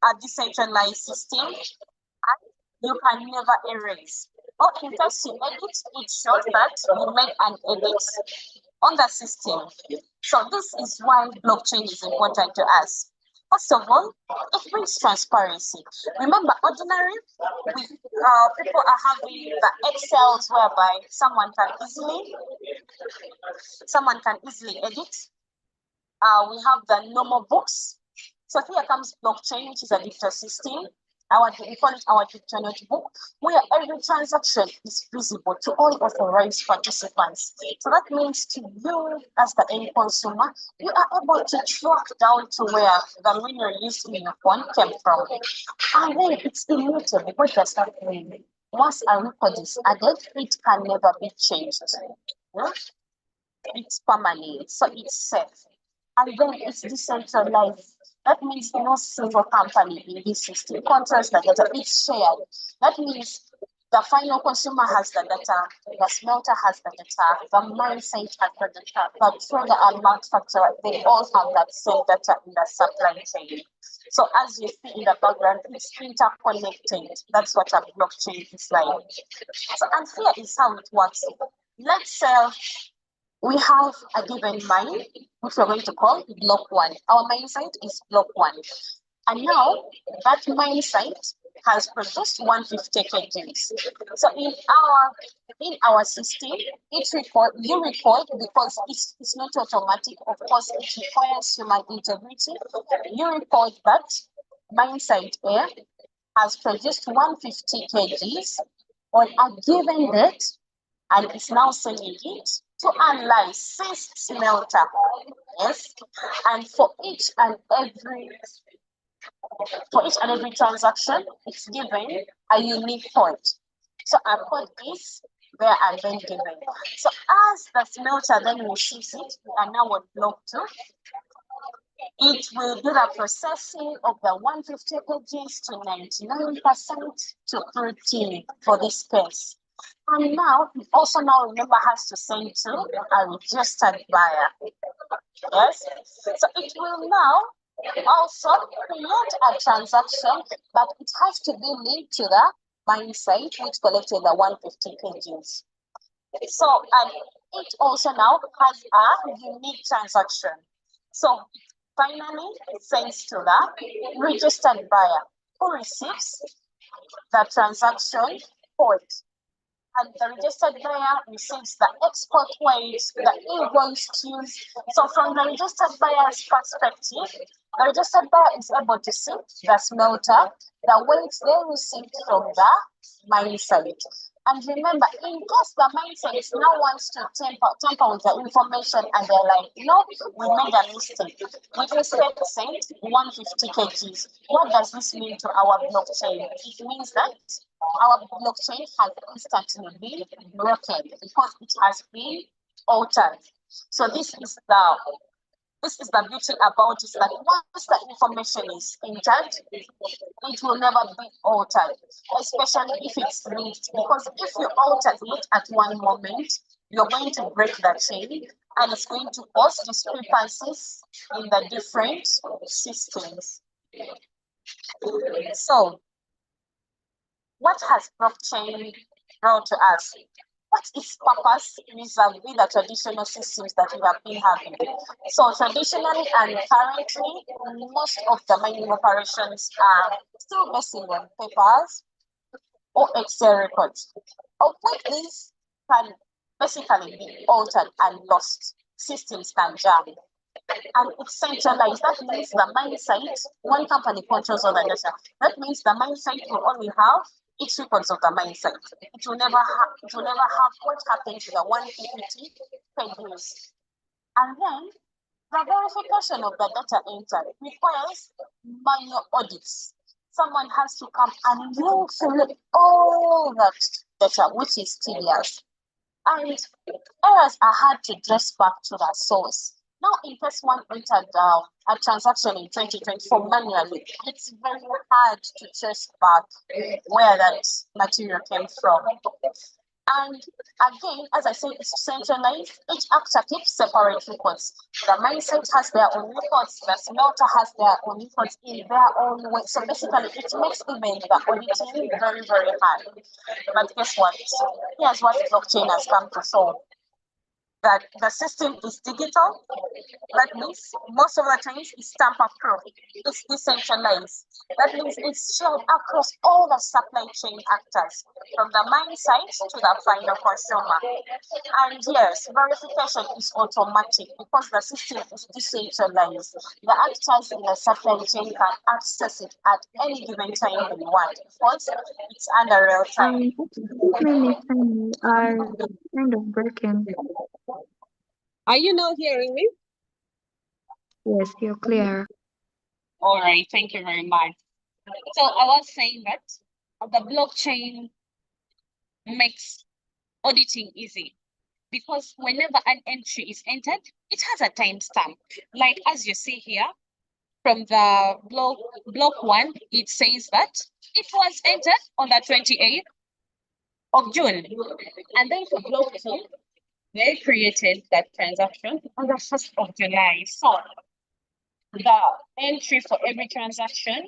a decentralized system, and you can never erase. Or in case you edit, it shows that you made an edit on the system. So this is why blockchain is important to us. First of all, it brings transparency. Remember, ordinary, people are having the Excels whereby someone can easily edit. We have the normal books. So here comes blockchain, which is a digital system. We call it our digital notebook, where every transaction is visible to all authorized participants. So that means to you as the end consumer, you are able to track down to where the mineral used in your phone came from. And then it's immutable. What does that mean? Once a record is added, it can never be changed. It's permanent, so it's safe. And then it's decentralized. That means no single company in this system controls the data. It's shared. That means the final consumer has the data, the smelter has the data, the mine site has the data, the trader and manufacturer, they all have that same data in the supply chain. So as you see in the background, it's interconnected. That's what a blockchain is like. So, and here is how it works. Let's say we have a given mine, which we're going to call block 1. Our mine site is block 1. And now that mine site has produced 150 kgs. So in our system, you record because it's not automatic. Of course, it requires human integrity. You record that mine site A has produced 150 kgs on a given date, and is now sending it to a licensed smelter. Yes, and for each and every For each and every transaction, it's given a unique code. So a code is there and then given. So as the smelter then receives it, we are now on block 2. It will do the processing of the 150 kgs to 99% to routine for this case. And now, it also now remember has to send to a registered buyer. Yes, so it will now also create a transaction, but it has to be linked to the mine site which collected the 150 kgs. So, and it also now has a unique transaction. So, finally, it sends to the registered buyer who receives the transaction code. And the registered buyer receives the export weight, the invoice queues. So from the registered buyer's perspective, the registered buyer is able to see the smelter, the weights they received from the mine site. And remember, in case the mine site now wants to tamper with the information and they're like, no, we made a mistake. We instead sent 150 kgs. What does this mean to our blockchain? It means that our blockchain has instantly been broken because it has been altered. So this is the beauty about it, that once the information is entered, it will never be altered, especially if it's linked. Because if you alter it at one moment, you're going to break the chain and it's going to cause discrepancies in the different systems. So, what has blockchain brought to us? What's its purpose vis-a-vis the traditional systems that we have been having? So traditionally and currently, most of the mining operations are still based on papers or Excel records, of which these can basically be altered and lost. Systems can jam. And it's centralized. That means the mine site, one company controls all the data. That means the mine site will only have its records of the mine site. It will never have what happened to the 150 pages. And then the verification of the data entered requires manual audits. Someone has to come and look through all that data, which is tedious. And errors are hard to trace back to the source. Now, in case one entered a transaction in 2024 manually, it's very hard to trace back where that material came from. And again, as I said, it's centralized. Each actor keeps separate records. The mine site has their own records, the smelter has their own records in their own way. So basically, it makes even the auditing very, very hard. But guess what? Here's what blockchain has come to show. That the system is digital. That means most of the times it's tamper-proof. It's decentralized. That means it's shared across all the supply chain actors, from the mine site to the final consumer. And yes, verification is automatic because the system is decentralized. The actors in the supply chain can access it at any given time they want because it's under real time. Many things are kind of breaking. Are you now hearing me? Yes, you're clear. All right, thank you very much. So I was saying that the blockchain makes auditing easy because whenever an entry is entered, it has a timestamp. Like as you see here, from the block 1, it says that it was entered on the 28th of June. And then for block 2, they created that transaction on the 1st of July. So the entry for every transaction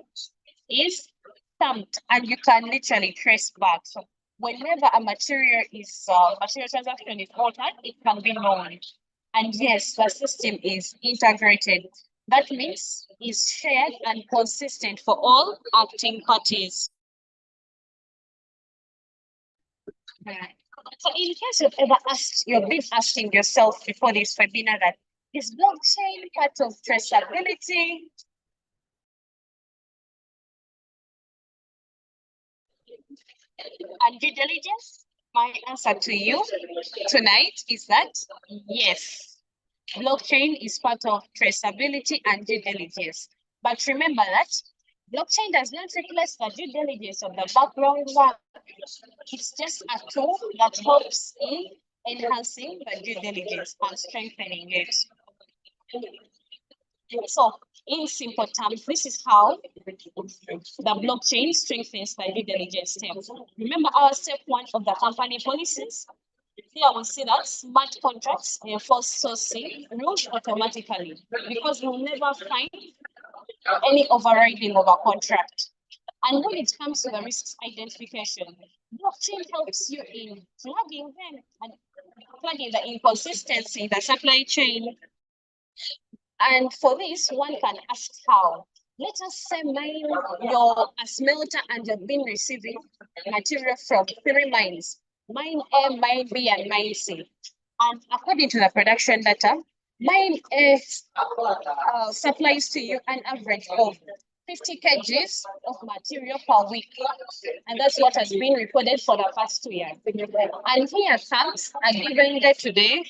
is stamped and you can literally trace back. So whenever a material transaction is altered, it can be known. And yes, the system is integrated. That means it's shared and consistent for all acting parties. So in case you've been asking yourself before this webinar that is blockchain part of traceability? And due diligence, my answer to you tonight is that yes, blockchain is part of traceability and due diligence. But remember that Blockchain does not replace the due diligence of the background work. It's just a tool that helps in enhancing the due diligence and strengthening it. So, in simple terms, this is how the blockchain strengthens the due diligence step. Remember our step one of the company policies? Here we see that smart contracts enforce sourcing rules automatically because you'll never find any overriding of a contract. And when it comes to the risks identification, blockchain helps you in flagging them and flagging the inconsistency in the supply chain. And for this, one can ask how. Let us say you're a smelter and you've been receiving material from 3 mines, mine A, mine B, and mine C. And according to the production data, mine A supplies to you an average of 50 kgs of material per week. And that's what has been recorded for the past 2 years. And here comes a given day today.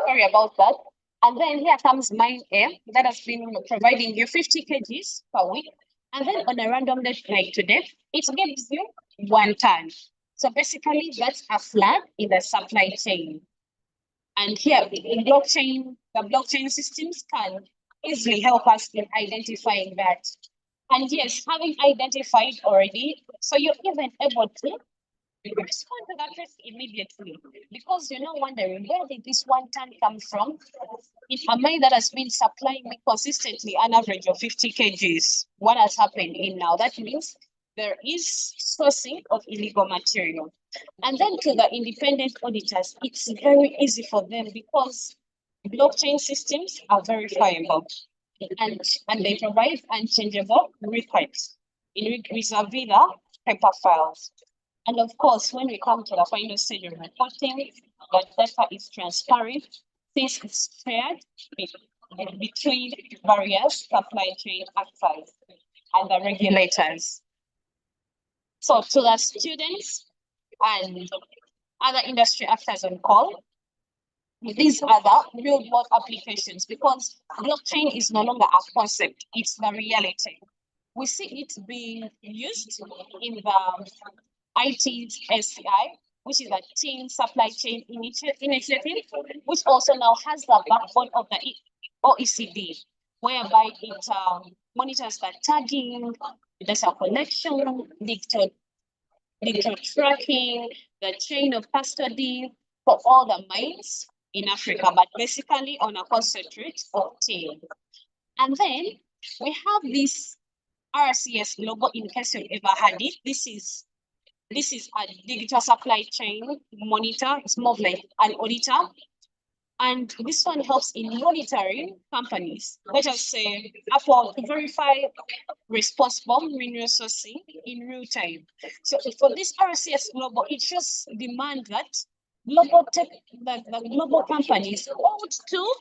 Sorry about that. And then here comes mine A that has been providing you 50 kgs per week. And then on a random day like today, it gives you 1 ton. So basically, that's a flag in the supply chain. And here in blockchain, the blockchain systems can easily help us in identifying that. And yes, having identified already, so you're even able to respond to that risk immediately because you're not wondering where did this 1 ton come from? If a mine that has been supplying me consistently an average of 50 kgs, what has happened in now? That means there is sourcing of illegal material. And then to the independent auditors, it's very easy for them because blockchain systems are verifiable and they provide unchangeable records in vis-a-vis the paper files. And of course, when we come to the final stage of reporting, the data is transparent, this is shared between various supply chain actors and the regulators. So to the students and other industry actors on call, these are the real world applications because blockchain is no longer a concept, it's the reality. We see it being used in the IT's SCI, which is a Teen Supply Chain Initiative, which also now has the backbone of the OECD, whereby it monitors the tagging, data collection, digital tracking, the chain of custody for all the mines in Africa, but basically on a concentrate of teen. And then we have this RCS logo in case you've ever had it. This is a digital supply chain monitor. It's more of like an auditor. And this one helps in monitoring companies. Let us say, to verify responsible mineral sourcing in real time. So for this RCS Global, it just demands that the global companies ought to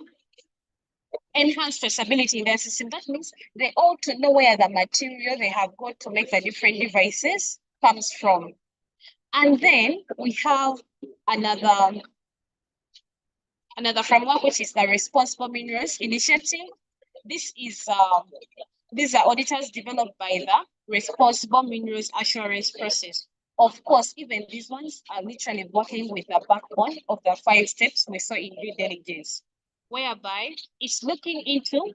enhance traceability in their system. That means they ought to know where the material they have got to make the different devices comes from. And then we have another framework, which is the Responsible Minerals Initiative. These are auditors developed by the Responsible Minerals Assurance Process. Of course, even these ones are literally working with the backbone of the 5 steps we saw in due diligence, whereby it's looking into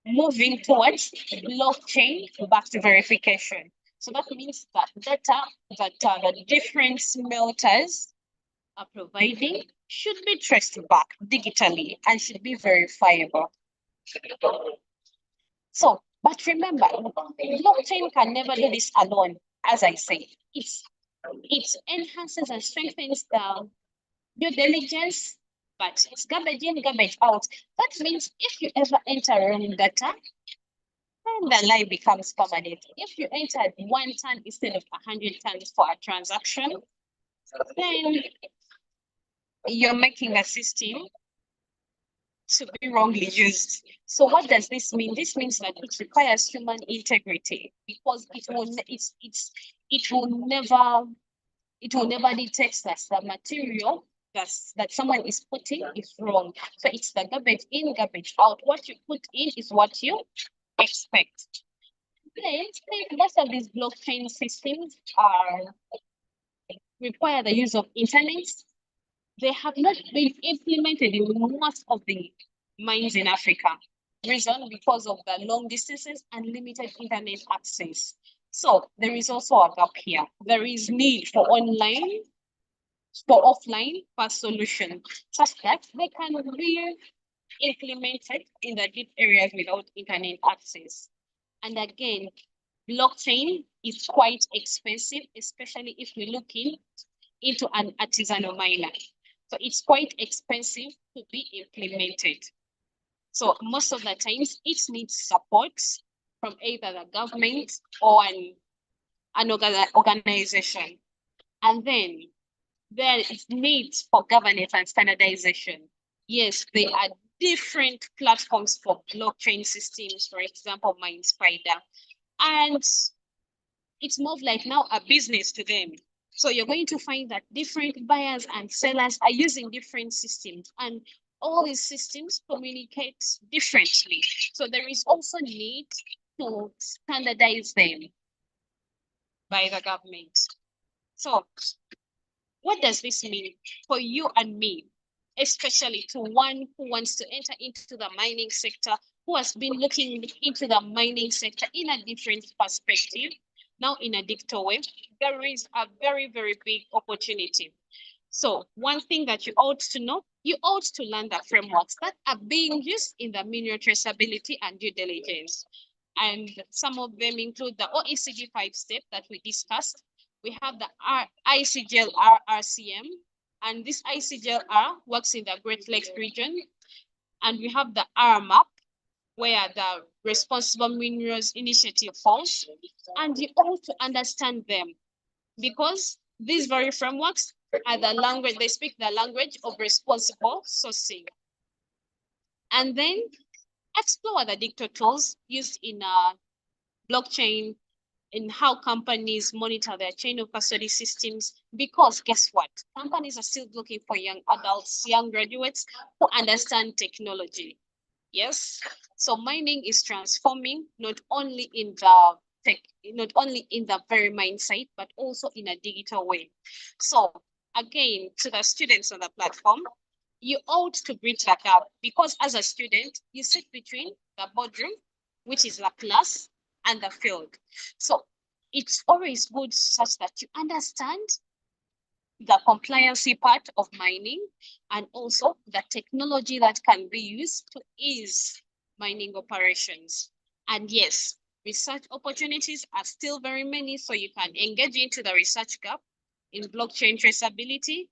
moving towards blockchain-backed verification. So that means that data that the different smelters are providing should be traced back digitally and should be verifiable. So, but remember, blockchain can never do this alone. As I say, it enhances and strengthens the due diligence, but it's garbage in, garbage out. That means if you ever enter wrong data, then the lie becomes permanent. If you entered 1 ton instead of 100 tons for a transaction, then you're making the system to be wrongly used. So what does this mean? This means that it requires human integrity because it will never detect that the material that someone is putting is wrong. So it's the garbage in, garbage out. What you put in is what you expect. Then most of these blockchain systems require the use of internet. They have not been implemented in most of the mines in Africa. Reason because of the long distances and limited internet access. So there is also a gap here. There is need for offline fast solution such that they can be implemented in the deep areas without internet access. And again, blockchain is quite expensive, especially if we look into an artisanal miner. So it's quite expensive to be implemented. So most of the times it needs support from either the government or an organization. And then there is needs for governance and standardization. Yes, there are different platforms for blockchain systems, for example, MindSpider. And it's more like now a business to them. So you're going to find that different buyers and sellers are using different systems, and all these systems communicate differently. So there is also need to standardize them by the government. So what does this mean for you and me, especially to one who wants to enter into the mining sector, who has been looking into the mining sector in a different perspective, now in a digital way? There is a very, very big opportunity. So one thing that you ought to know, you ought to learn the frameworks that are being used in the mineral traceability and due diligence. And some of them include the OECD 5-step that we discussed. We have the ICGLR RCM, and this ICGLR works in the Great Lakes region. And we have the RMAP, where the Responsible Minerals Initiative falls. And you ought to understand them because these very frameworks are the language, they speak the language of responsible sourcing. And then explore the digital tools used in blockchain, in how companies monitor their chain of custody systems, because guess what? Companies are still looking for young adults, young graduates who understand technology. Yes, so mining is transforming not only in the very mine site, but also in a digital way. So again, to the students on the platform, you ought to bridge that gap because as a student, you sit between the boardroom, which is the class, and the field. So it's always good such that you understand the compliancy part of mining and also the technology that can be used to ease mining operations. And yes, research opportunities are still very many, so you can engage into the research gap in blockchain traceability,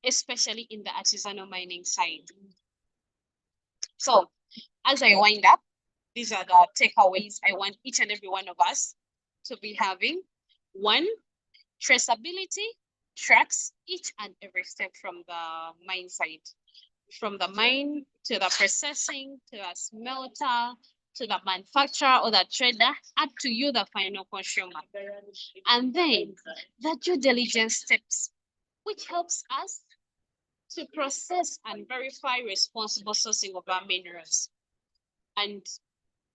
especially in the artisanal mining side. So as I wind up, these are the takeaways I want each and every one of us to be having. One, traceability tracks each and every step from the mine site, from the mine to the processing, to the smelter, to the manufacturer or the trader, up to you, the final consumer. And then the due diligence steps, which helps us to process and verify responsible sourcing of our minerals. And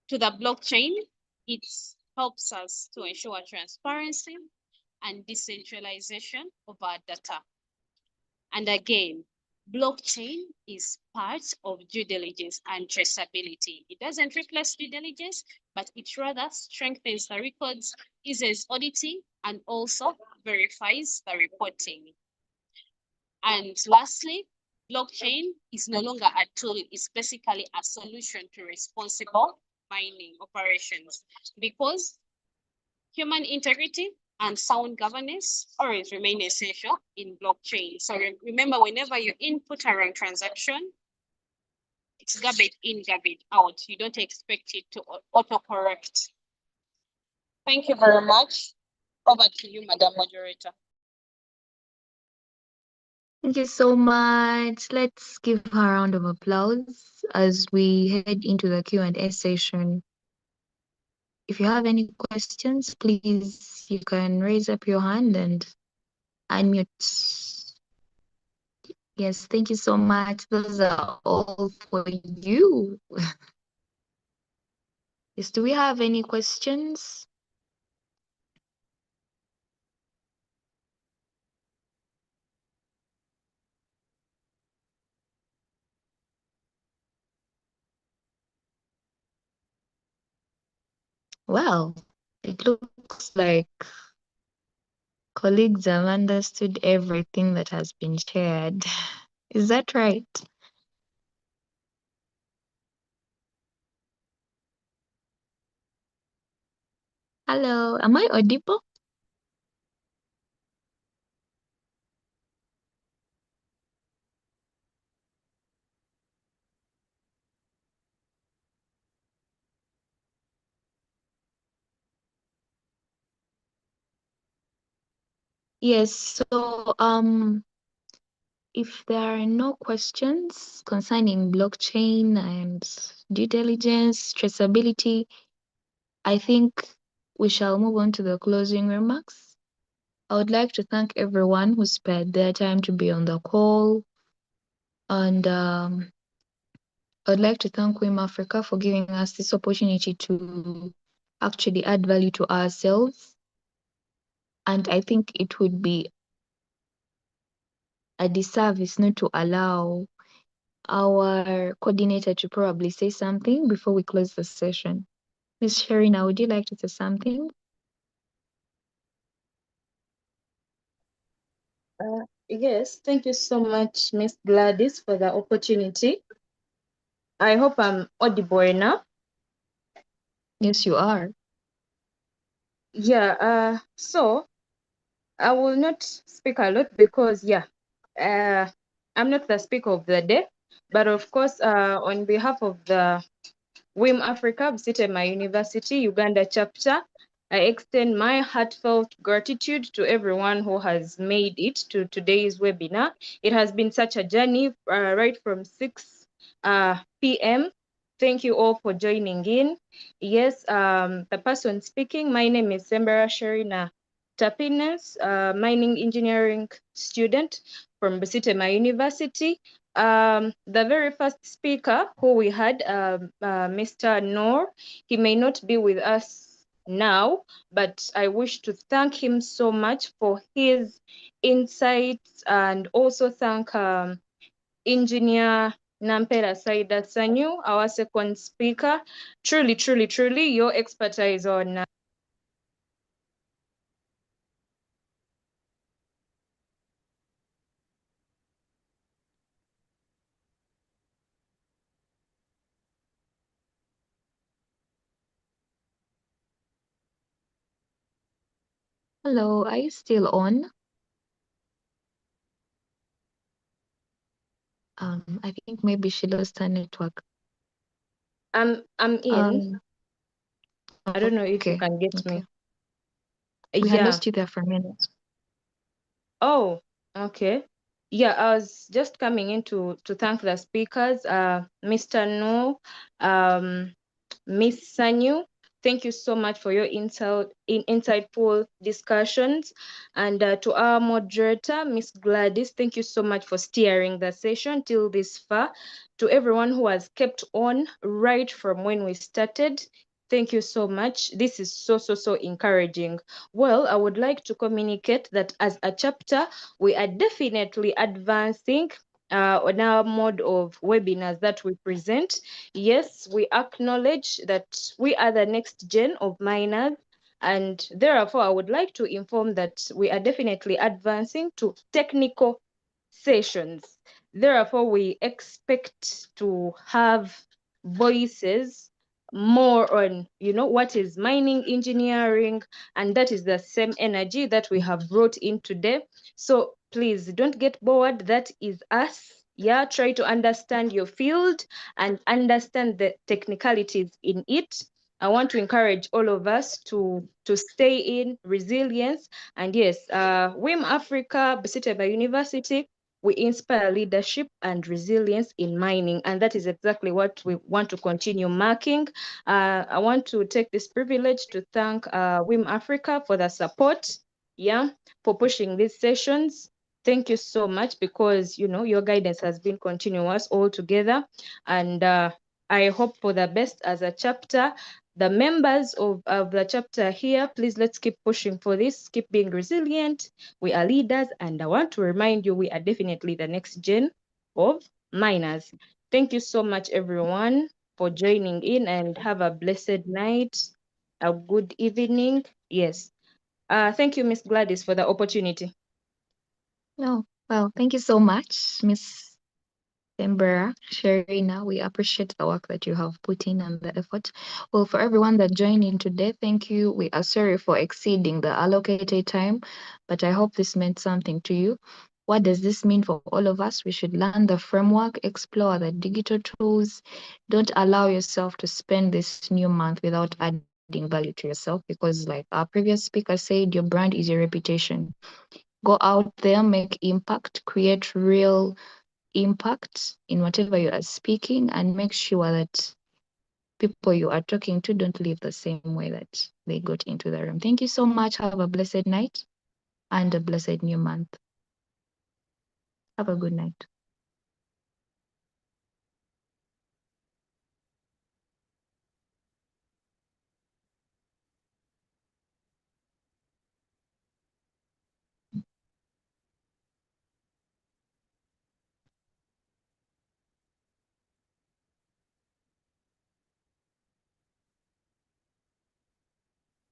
to the blockchain, it helps us to ensure transparency and decentralization of our data. And again, blockchain is part of due diligence and traceability. It doesn't replace due diligence, but it rather strengthens the records, eases auditing, and also verifies the reporting. And lastly, blockchain is no longer a tool, it's basically a solution to responsible mining operations because human integrity and sound governance always remain essential in blockchain. So remember, whenever you input a wrong transaction, it's garbage in, garbage out. You don't expect it to autocorrect. Thank you very much. Over to you, Madam Moderator. Thank you so much. Let's give her a round of applause as we head into the Q&A session. If you have any questions, please, you can raise up your hand and unmute. Yes, thank you so much. Those are all for you. Yes, do we have any questions? Well, it looks like colleagues have understood everything that has been shared. Is that right? Hello, am I audible? Yes, so if there are no questions concerning blockchain and due diligence, traceability, I think we shall move on to the closing remarks. I would like to thank everyone who spared their time to be on the call, and I'd like to thank WiM-Africa for giving us this opportunity to actually add value to ourselves. And I think it would be a disservice not to allow our coordinator to probably say something before we close the session. Ms. Sharina, would you like to say something? Yes, thank you so much, Miss Gladys, for the opportunity. I hope I'm audible now. Yes, you are. Yeah, so I will not speak a lot because, I'm not the speaker of the day, but of course, on behalf of the WiM-Africa, Busitema University, Uganda chapter, I extend my heartfelt gratitude to everyone who has made it to today's webinar. It has been such a journey right from 6 p.m. Thank you all for joining in. Yes, the person speaking, my name is Sembera Sherina Tapines, mining engineering student from Busitema University. The very first speaker who we had, Mr. Noor, he may not be with us now, but I wish to thank him so much for his insights and also thank Engineer Nampera Saida Sanyu, our second speaker. Truly, truly, truly, your expertise on Hello, are you still on? I think maybe she lost her network. I'm in. I don't know if you Okay, can get okay. me. We had Yeah. lost you there for a minute. Oh, okay. Yeah, I was just coming in to thank the speakers, Mr. No, Miss Sanyu. Thank you so much for your insightful discussions. And to our moderator, Miss Gladys, thank you so much for steering the session till this far. To everyone who has kept on right from when we started, thank you so much. This is so, so, so encouraging. Well, I would like to communicate that as a chapter, we are definitely advancing on our mode of webinars that we present. Yes, we acknowledge that we are the next gen of miners, and therefore I would like to inform that we are definitely advancing to technical sessions. Therefore, we expect to have voices more on, what is mining engineering, and that is the same energy that we have brought in today. So please don't get bored. That is us. Yeah, try to understand your field and understand the technicalities in it. I want to encourage all of us to stay in resilience. And yes, WiM-Africa, Busitema University, we inspire leadership and resilience in mining, and that is exactly what we want to continue marking. I want to take this privilege to thank WiM-Africa for the support, for pushing these sessions. Thank you so much, because your guidance has been continuous all together, and I hope for the best as a chapter. The members of the chapter here, please, let's keep pushing for this, keep being resilient. We are leaders, and I want to remind you, we are definitely the next gen of miners. Thank you so much, everyone, for joining in, and have a blessed night, a good evening. Yes. Thank you, Miss Gladys, for the opportunity. No, well, thank you so much, Miss Canberra, Sharina. We appreciate the work that you have put in and the effort. Well, for everyone that joined in today, thank you. We are sorry for exceeding the allocated time, but I hope this meant something to you. What does this mean for all of us? We should learn the framework, explore the digital tools. Don't allow yourself to spend this new month without adding value to yourself, because, like our previous speaker said, your brand is your reputation. Go out there, make impact, create real impact in whatever you are speaking, and make sure that people you are talking to don't live the same way that they got into the room. Thank you so much. Have a blessed night and a blessed new month. Have a good night.